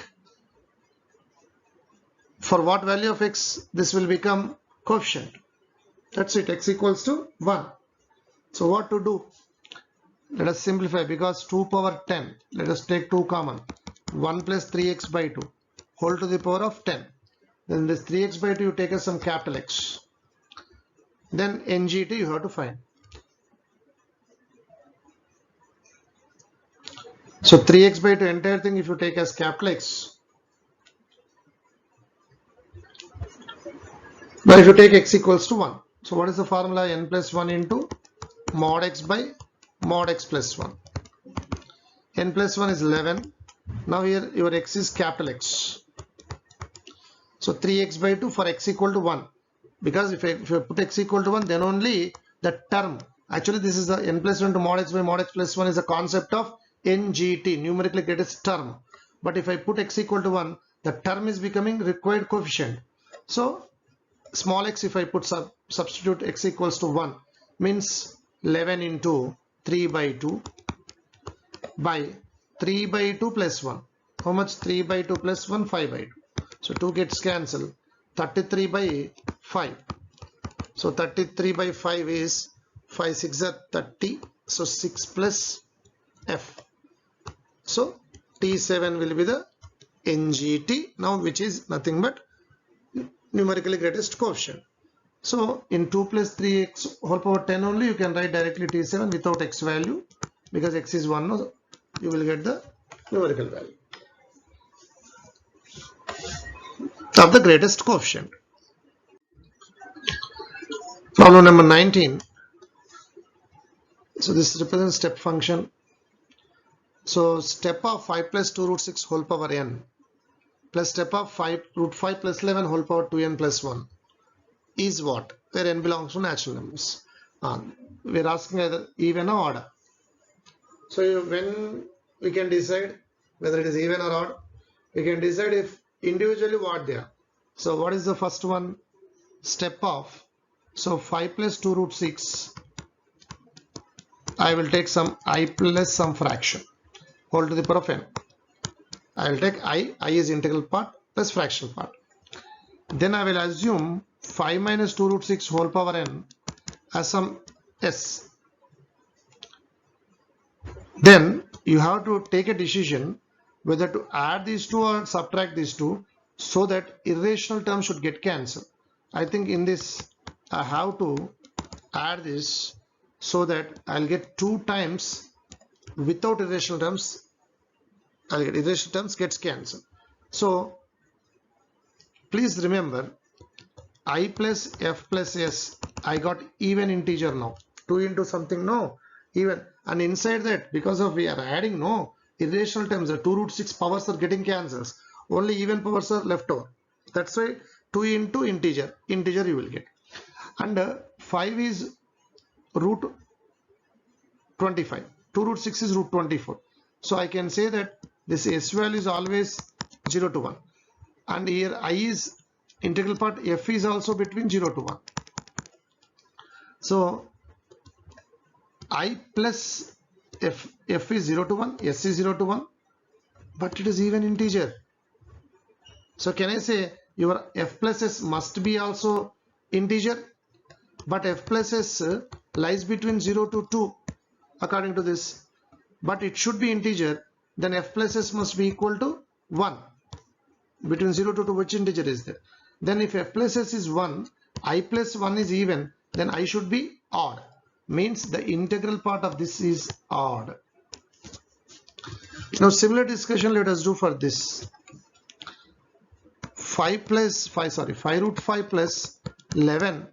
for what value of x this will become coefficient? That's it, x equals to 1. So what to do? Let us simplify, because 2 power 10, let us take 2 common. 1 plus 3x by 2 whole to the power of 10. Then this 3x by 2 you take as some capital X. Then NGT you have to find. So 3x by 2 entire thing if you take as capital X. But if you take x equals to 1. So what is the formula? N plus 1 into mod x by mod x plus 1. N plus 1 is 11. Now here your x is capital X. So 3x by 2 for x equal to 1. Because if I put x equal to 1, then only the term. Actually this is the n plus 1 to mod x by mod x plus 1 is a concept of NGT, numerically greatest term. But if I put x equal to 1, the term is becoming required coefficient. So small x, if I put substitute x equals to 1, means 11 into 3 by 2 by 3 by 2 plus 1. How much? 3 by 2 plus 1, 5 by 2. So 2 gets cancelled. 33 by 5. So 33 by 5 is 5 6 are 30. So 6 plus f. So T7 will be the NGT now, which is nothing but numerically greatest coefficient. So in 2 plus 3x whole power 10 only you can write directly T7 without x value, because x is 1, no, you will get the numerical value of the greatest coefficient. Problem number 19. So this represents step function. So step of 5 plus 2 root 6 whole power n plus step of 5 root 5 plus 11 whole power 2n plus 1 is what? Where n belongs to natural numbers. We are asking either even or odd. So when we can decide whether it is even or odd, we can decide if individually what they are. So what is the first one? Step of, so 5 plus 2 root 6, I will take some I plus some fraction whole to the power of n. I will take I is integral part plus fractional part. Then I will assume 5 minus 2 root 6 whole power n as some s. Then you have to take a decision whether to add these two or subtract these two, so that irrational terms should get cancelled. I think in this I have to add this so that I'll get 2 times without irrational terms. I'll get irrational terms gets cancelled. So please remember, I plus f plus s, I got even integer now. 2 into something, no, even. And inside that, because of we are adding no irrational terms, the 2 root 6 powers are getting cancelled. Only even powers are left over. That's why 2 into integer you will get. And 5 is root 25. 2 root 6 is root 24. So I can say that this s value is always 0 to 1. And here I is integral part, f is also between 0 to 1. So I plus f is 0 to 1, s is 0 to 1, but it is even integer. So can I say your f plus s must be also integer? But f plus s lies between 0 to 2 according to this. But it should be integer, then f plus s must be equal to 1. Between 0 to 2, which integer is there? Then if f plus s is 1, I plus 1 is even, then I should be odd. Means the integral part of this is odd. Now similar discussion let us do for this. 5 root 5 plus 11.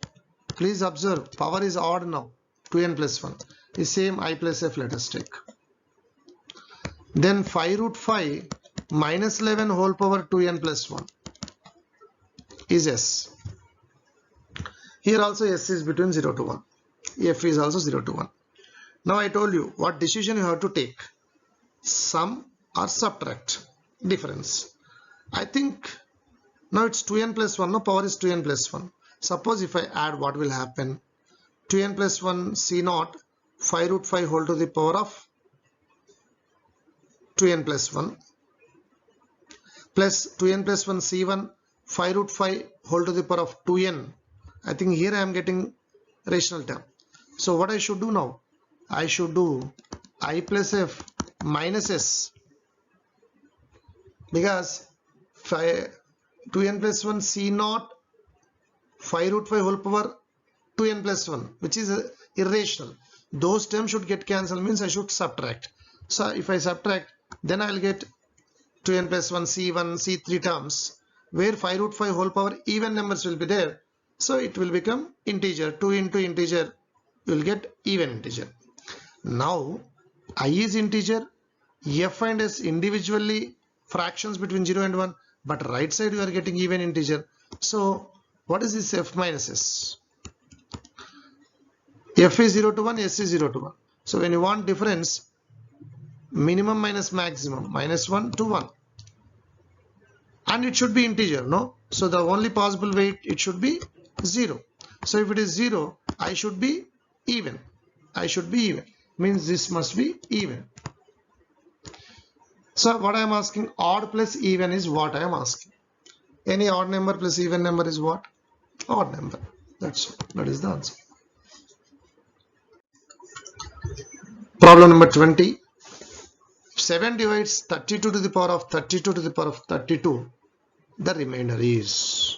Please observe, power is odd now, 2n plus 1. is same I plus f, let us take. Then 5 root 5 minus 11 whole power 2n plus 1 is s. Here also s is between 0 to 1. F is also 0 to 1. Now I told you what decision you have to take. Sum or subtract difference. I think now it's 2n plus 1. No, power is 2n plus 1. Suppose if I add, what will happen? 2n plus 1 c naught 5 root 5 whole to the power of 2n plus 1 plus 2n plus 1 c1 5 root 5 whole to the power of 2n. I think here I am getting rational term. So what I should do now? I should do I plus f minus s, because 2n plus 1 c naught 5 root 5 whole power 2n plus 1, which is irrational. Those terms should get cancelled, means I should subtract. So if I subtract, then I will get 2n plus 1 c1 c3 terms, where 5 root 5 whole power even numbers will be there. So it will become integer. 2 into integer, you will get even integer. Now I is integer, f and s individually fractions between 0 and 1, but right side you are getting even integer. So what is this f minus s? F is 0 to 1, s is 0 to 1. So when you want difference, minimum minus maximum, minus 1 to 1. And it should be integer, no? So the only possible way it should be 0. So if it is 0, I should be even. I should be even. Means this must be even. So what I am asking, odd plus even is what I am asking. Any odd number plus even number is what? Odd number. That is the answer. Problem number 20. 7 divides 32 to the power of 32 to the power of 32. The remainder is.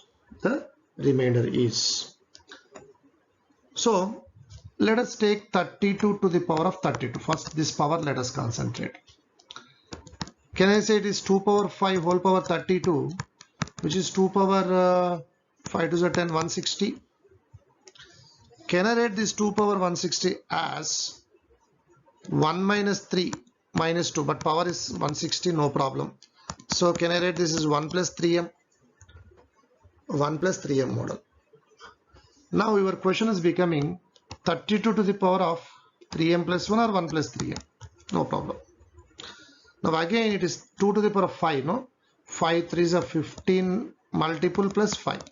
So let us take 32 to the power of 32. First this power let us concentrate. Can I say it is 2 power 5 whole power 32, which is 2 power 5 to the 10, 160. Can I write this 2 power 160 as 1 minus 3 minus 2, but power is 160, no problem. So can I write this is 1 plus 3m? 1 plus 3m model. Now your question is becoming 32 to the power of 3m plus 1 or 1 plus 3m? No problem. Now again it is 2 to the power of 5, no? 5 3s are 15 multiple plus 5.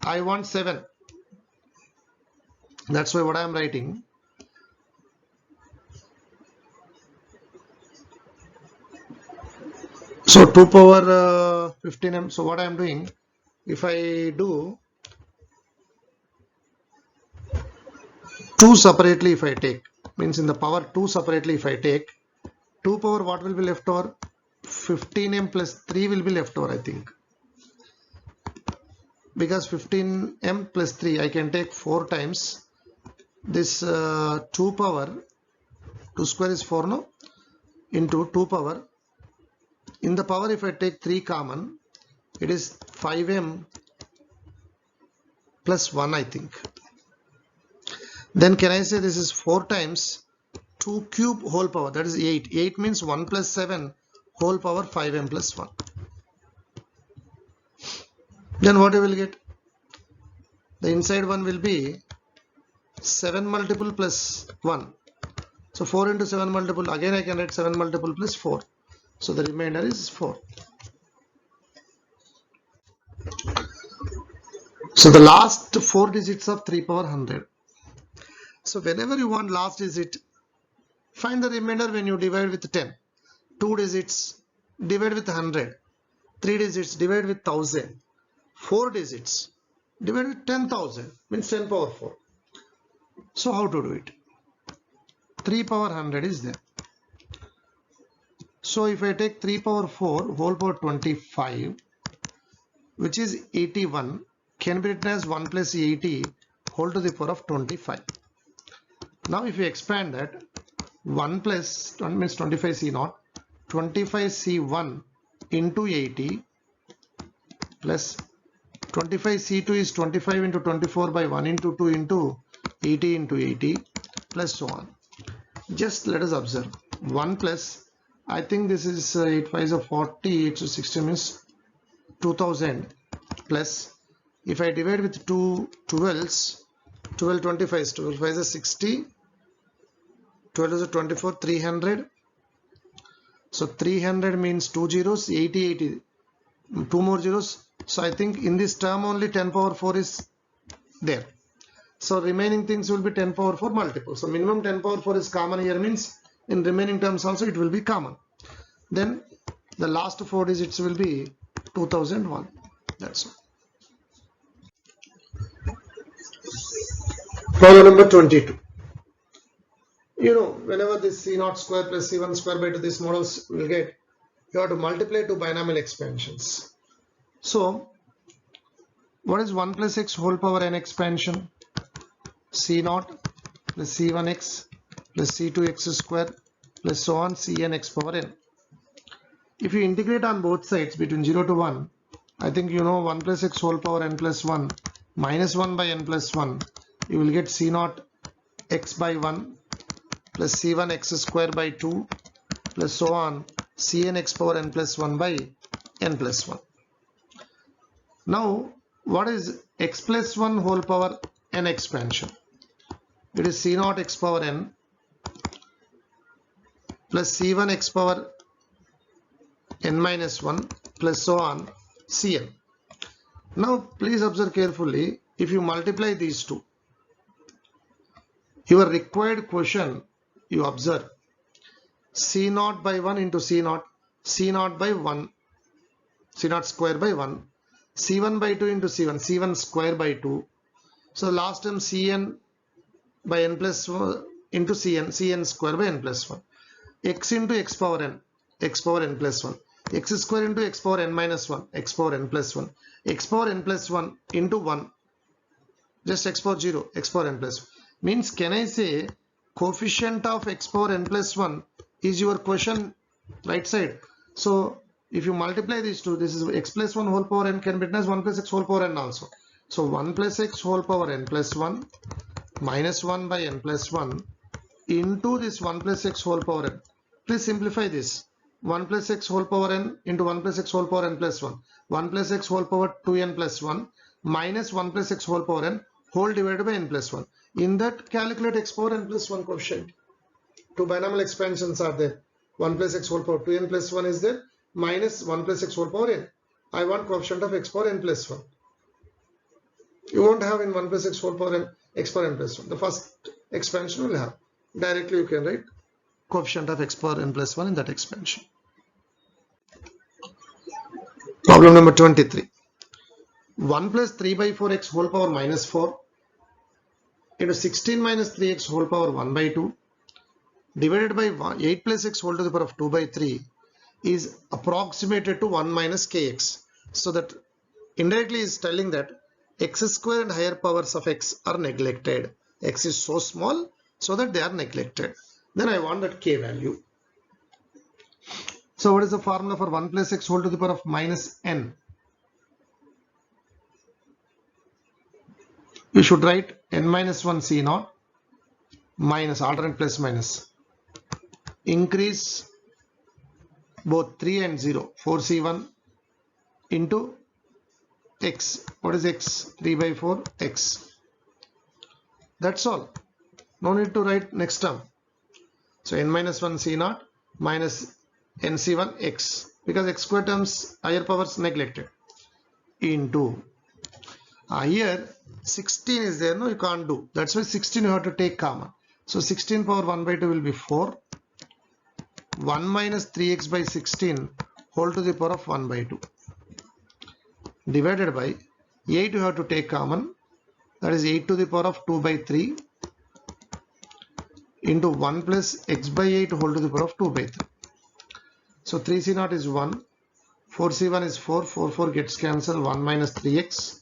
I want 7. That's why what I am writing. So 2 power 15m. So what I am doing, if I do 2 separately, if I take, means in the power 2 separately, if I take 2 power, what will be left over? 15m plus 3 will be left over, I think. Because 15m plus 3 I can take 4 times. This 2 power, 2 square is 4, no? Into 2 power. In the power, if I take 3 common, it is 5m plus 1, I think. Then can I say this is 4 times 2 cube whole power, that is 8. 8 means 1 plus 7 whole power 5m plus 1. Then what you will get? The inside one will be 7 multiple plus 1. So 4 into 7 multiple, again I can write 7 multiple plus 4. So the remainder is 4. So the last 4 digits of 3 power 100. So whenever you want last digit, find the remainder when you divide with 10. 2 digits, divide with 100. 3 digits, divide with 1000. 4 digits, divide with 10,000, means 10 power 4. So how to do it? 3 power 100 is there. So if I take 3 power 4 whole power 25, which is 81, can be written as 1 plus 80 whole to the power of 25. Now if you expand that, 1 plus 20 means 25c0, 25c1 into 80 plus 25c2 is 25 into 24 by 1 into 2 into 80 into 80 plus so on. Just let us observe 1 plus, I think this is 8 5 is 40, 8 to 60 means 2000 plus, if I divide with 2 12s, 12 25, 12 5 is 60, 12 is 24, 300. So 300 means 2 zeros, 80 80, 2 more zeros. So I think in this term only 10 power 4 is there. So remaining things will be 10 power 4 multiple. So minimum 10 power 4 is common here, means in remaining terms also it will be common. Then the last 4 digits will be 2001. That's all. Problem number 22. You know, whenever this C0 square plus C1 square by 2 these models will get, you have to multiply two binomial expansions. So what is 1 plus x whole power n expansion? C0 plus C1x plus C2x square plus so on Cn x power n. If you integrate on both sides between 0 to 1, I think you know 1 plus x whole power n plus 1 minus 1 by n plus 1, you will get C0 x by 1 plus C1 x square by 2 plus so on Cn x power n plus 1 by n plus 1. Now what is x plus 1 whole power n expansion? It is C0 x power n plus C1 x power n minus 1 plus so on Cn. Now please observe carefully, if you multiply these two, your required quotient, you observe C0 by 1 into C0, C0 by 1, C0 square by 1, C1 by 2 into C1, C1 square by 2. So last term Cn by n plus 1 into Cn, Cn square by n plus 1. X into x power n plus 1. X square into x power n minus 1, x power n plus 1. X power n plus 1 into 1, just x power 0, x power n plus 1. Means can I say coefficient of x power n plus 1 is your quotient right side. So if you multiply these two, this is x plus 1 whole power n can be written as 1 plus x whole power n also. So 1 plus x whole power n plus 1 minus 1 by n plus 1 into this 1 plus x whole power n. Please simplify this. 1 plus x whole power n into 1 plus x whole power n plus 1. 1 plus x whole power 2n plus 1 minus 1 plus x whole power n whole divided by n plus 1. In that, calculate x power n plus 1 coefficient. Two binomial expansions are there. 1 plus x whole power 2n plus 1 is there, minus 1 plus x whole power n. I want coefficient of x power n plus 1. You won't have in 1 plus x whole power n, x power n plus 1. The first expansion will have. Directly you can write coefficient of x power n plus 1 in that expansion. Problem number 23. 1 plus 3 by 4x whole power minus 4 into 16 minus 3x whole power 1 by 2 divided by 8 plus x whole to the power of 2 by 3 is approximated to 1 minus kx. So that indirectly is telling that x square and higher powers of x are neglected. X is so small so that they are neglected. Then I want that k value. So what is the formula for 1 plus x whole to the power of minus n? You should write n minus 1 C0 minus alternate plus minus. Increase both 3 and 0, 4C1 into x. What is x? 3 by 4 x. That's all. No need to write next term. So n minus 1 C0 minus nc1 x, because x square terms higher powers neglected, into here 16 is there, no, you can't do. That's why 16 you have to take common. So 16 power 1 by 2 will be 4. 1 minus 3x by 16 whole to the power of 1 by 2 divided by 8 you have to take common, that is 8 to the power of 2 by 3 into 1 plus x by 8 whole to the power of 2 by 3. So 3c0 is 1, 4c1 is 4, 4 4 gets cancelled, 1 minus 3x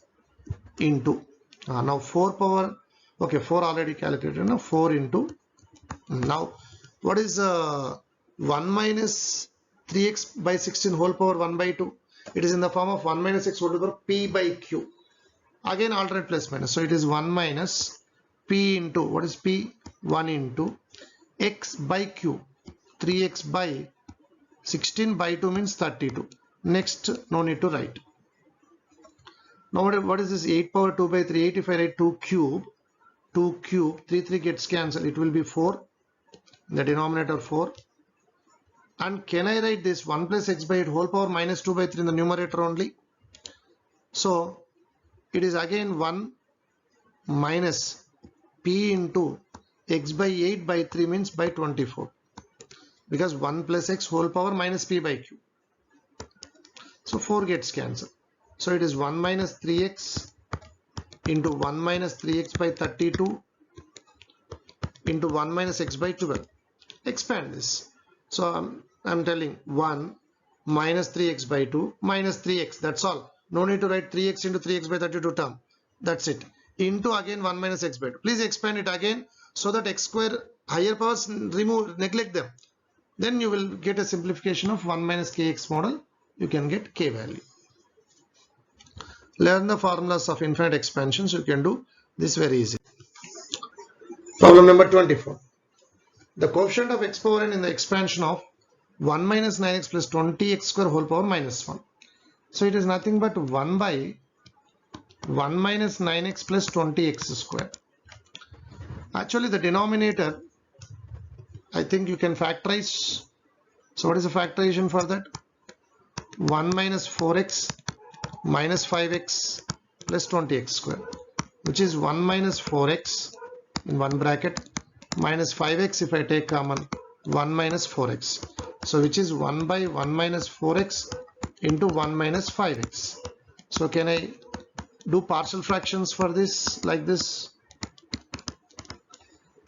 into now 4 power, okay, 4 already calculated, now 4 into, now what is 1 minus 3x by 16 whole power 1 by 2? It is in the form of 1 minus x whole to the power p by q. Again alternate plus minus, so it is 1 minus p into, what is p? 1 into x by cube. 3x by 16 by 2 means 32. Next, no need to write. Now what is this? 8 power 2 by 3. 8 if I write 2 cube, 3 gets cancelled. It will be 4. The denominator 4. And can I write this 1 plus x by 8 whole power minus 2 by 3 in the numerator only? So it is again 1 minus p into x by 8 by 3 means by 24. Because 1 plus x whole power minus p by q. So 4 gets cancelled. So it is 1 minus 3x into 1 minus 3x by 32 into 1 minus x by 12. Expand this. So I'm telling 1 minus 3x by 2 minus 3x. That's all. No need to write 3x into 3x by 32 term. That's it. Into again 1 minus x by 2. Please expand it again so that x square higher powers neglect them. Then you will get a simplification of 1 minus kx model. You can get k value. Learn the formulas of infinite expansions. You can do this very easy. Problem number 24. The coefficient of x power n in the expansion of 1 minus 9x plus 20x square whole power minus 1. So it is nothing but 1 by 1 minus 9x plus 20x square. Actually the denominator, I think you can factorize. So what is the factorization for that? 1 minus 4x minus 5x plus 20x square, which is 1 minus 4x in one bracket minus 5x if I take common 1 minus 4x. So which is 1 by 1 minus 4x into 1 minus 5x. So can I do partial fractions for this like this?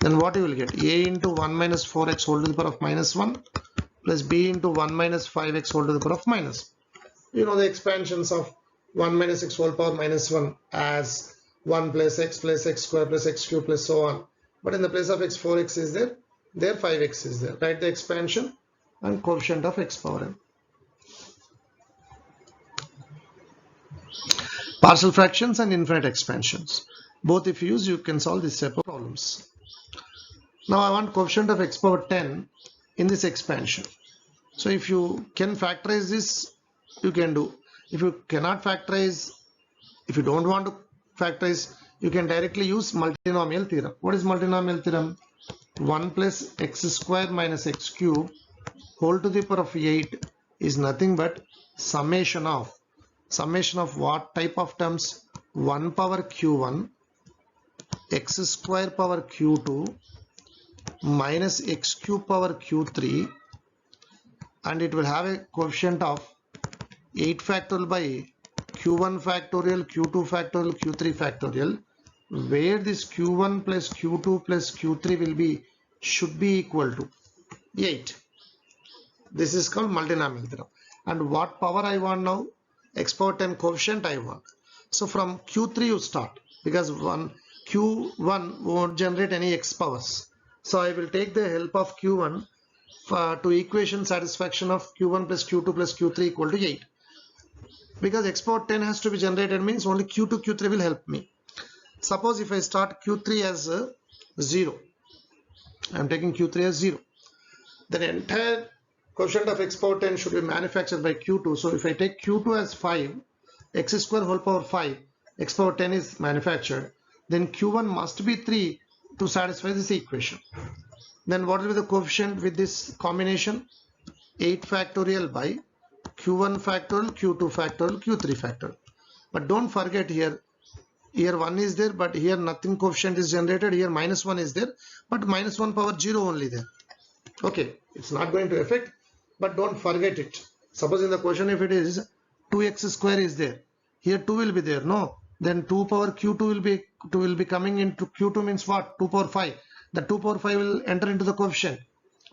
Then what you will get? A into 1 minus 4x whole to the power of minus 1 plus b into 1 minus 5x whole to the power of minus. You know the expansions of 1 minus x whole power minus 1 as 1 plus x square plus x cube plus so on. But in the place of x, 4x is there. There 5x is there. Write the expansion and coefficient of x power n. Partial fractions and infinite expansions. Both if you use, you can solve this type of problems. Now I want coefficient of x power 10 in this expansion. So if you can factorize this, you can do. If you cannot factorize, if you don't want to factorize, you can directly use multinomial theorem. What is multinomial theorem? 1 plus x square minus x cube whole to the power of 8 is nothing but summation of what type of terms? 1 power q1 x square power q2 minus x cube power q3, and it will have a coefficient of 8 factorial by q1 factorial, q2 factorial, q3 factorial, where this q1 plus q2 plus q3 should be equal to 8. This is called multinomial theorem. And what power I want now? X power 10 coefficient I want. So from q3 you start, because q1 won't generate any x powers. So I will take the help of q1 to equation satisfaction of q1 plus q2 plus q3 equal to 8. Because x power 10 has to be generated means only q2, q3 will help me. Suppose if I start q3 as 0, I am taking q3 as 0. Then entire coefficient of x power 10 should be manufactured by q2. So if I take q2 as 5, x square whole power 5, x power 10 is manufactured, then q1 must be 3 to satisfy this equation. Then what will be the coefficient with this combination? 8 factorial by q1 factorial, q2 factorial, q3 factorial. But don't forget here 1 is there, but here nothing coefficient is generated. Here minus 1 is there, but minus 1 power 0 only there. Okay, it's not going to affect, but don't forget it. Suppose in the question if it is 2x square is there, here 2 will be there. No, then 2 power q2 will be coming into q2 means what? 2 power 5. The 2 power 5 will enter into the coefficient.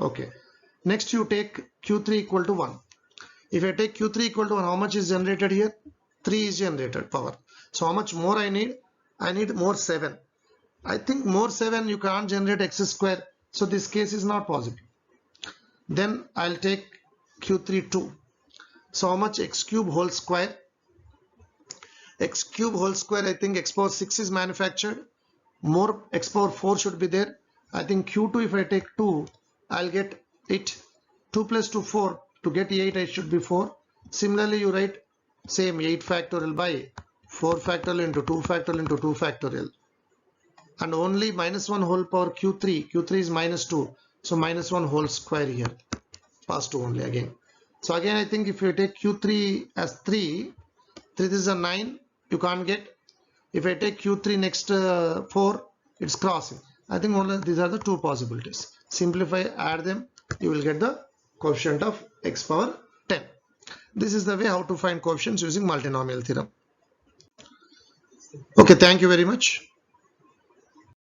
Okay. Next you take q3 equal to 1. If I take q3 equal to 1, how much is generated here? 3 is generated power. So how much more I need? I need more 7. I think more 7 you can't generate x square. So this case is not possible. Then I'll take q3 2. So how much? X cube whole square. X cube whole square, I think x power 6 is manufactured. More x power 4 should be there. I think Q2, if I take 2, I'll get it. 2 plus 2, 4. To get 8, I should be 4. Similarly, you write same 8 factorial by 4 factorial into 2 factorial into 2 factorial. And only minus 1 whole power Q3. Q3 is minus 2. So minus 1 whole square here. Pass 2 only again. So again, I think if you take Q3 as 3, this is a 9. You can't get. If I take Q3 next 4, it's crossing. I think only these are the two possibilities. Simplify, add them, you will get the coefficient of x power 10. This is the way how to find coefficients using multinomial theorem. Okay, thank you very much.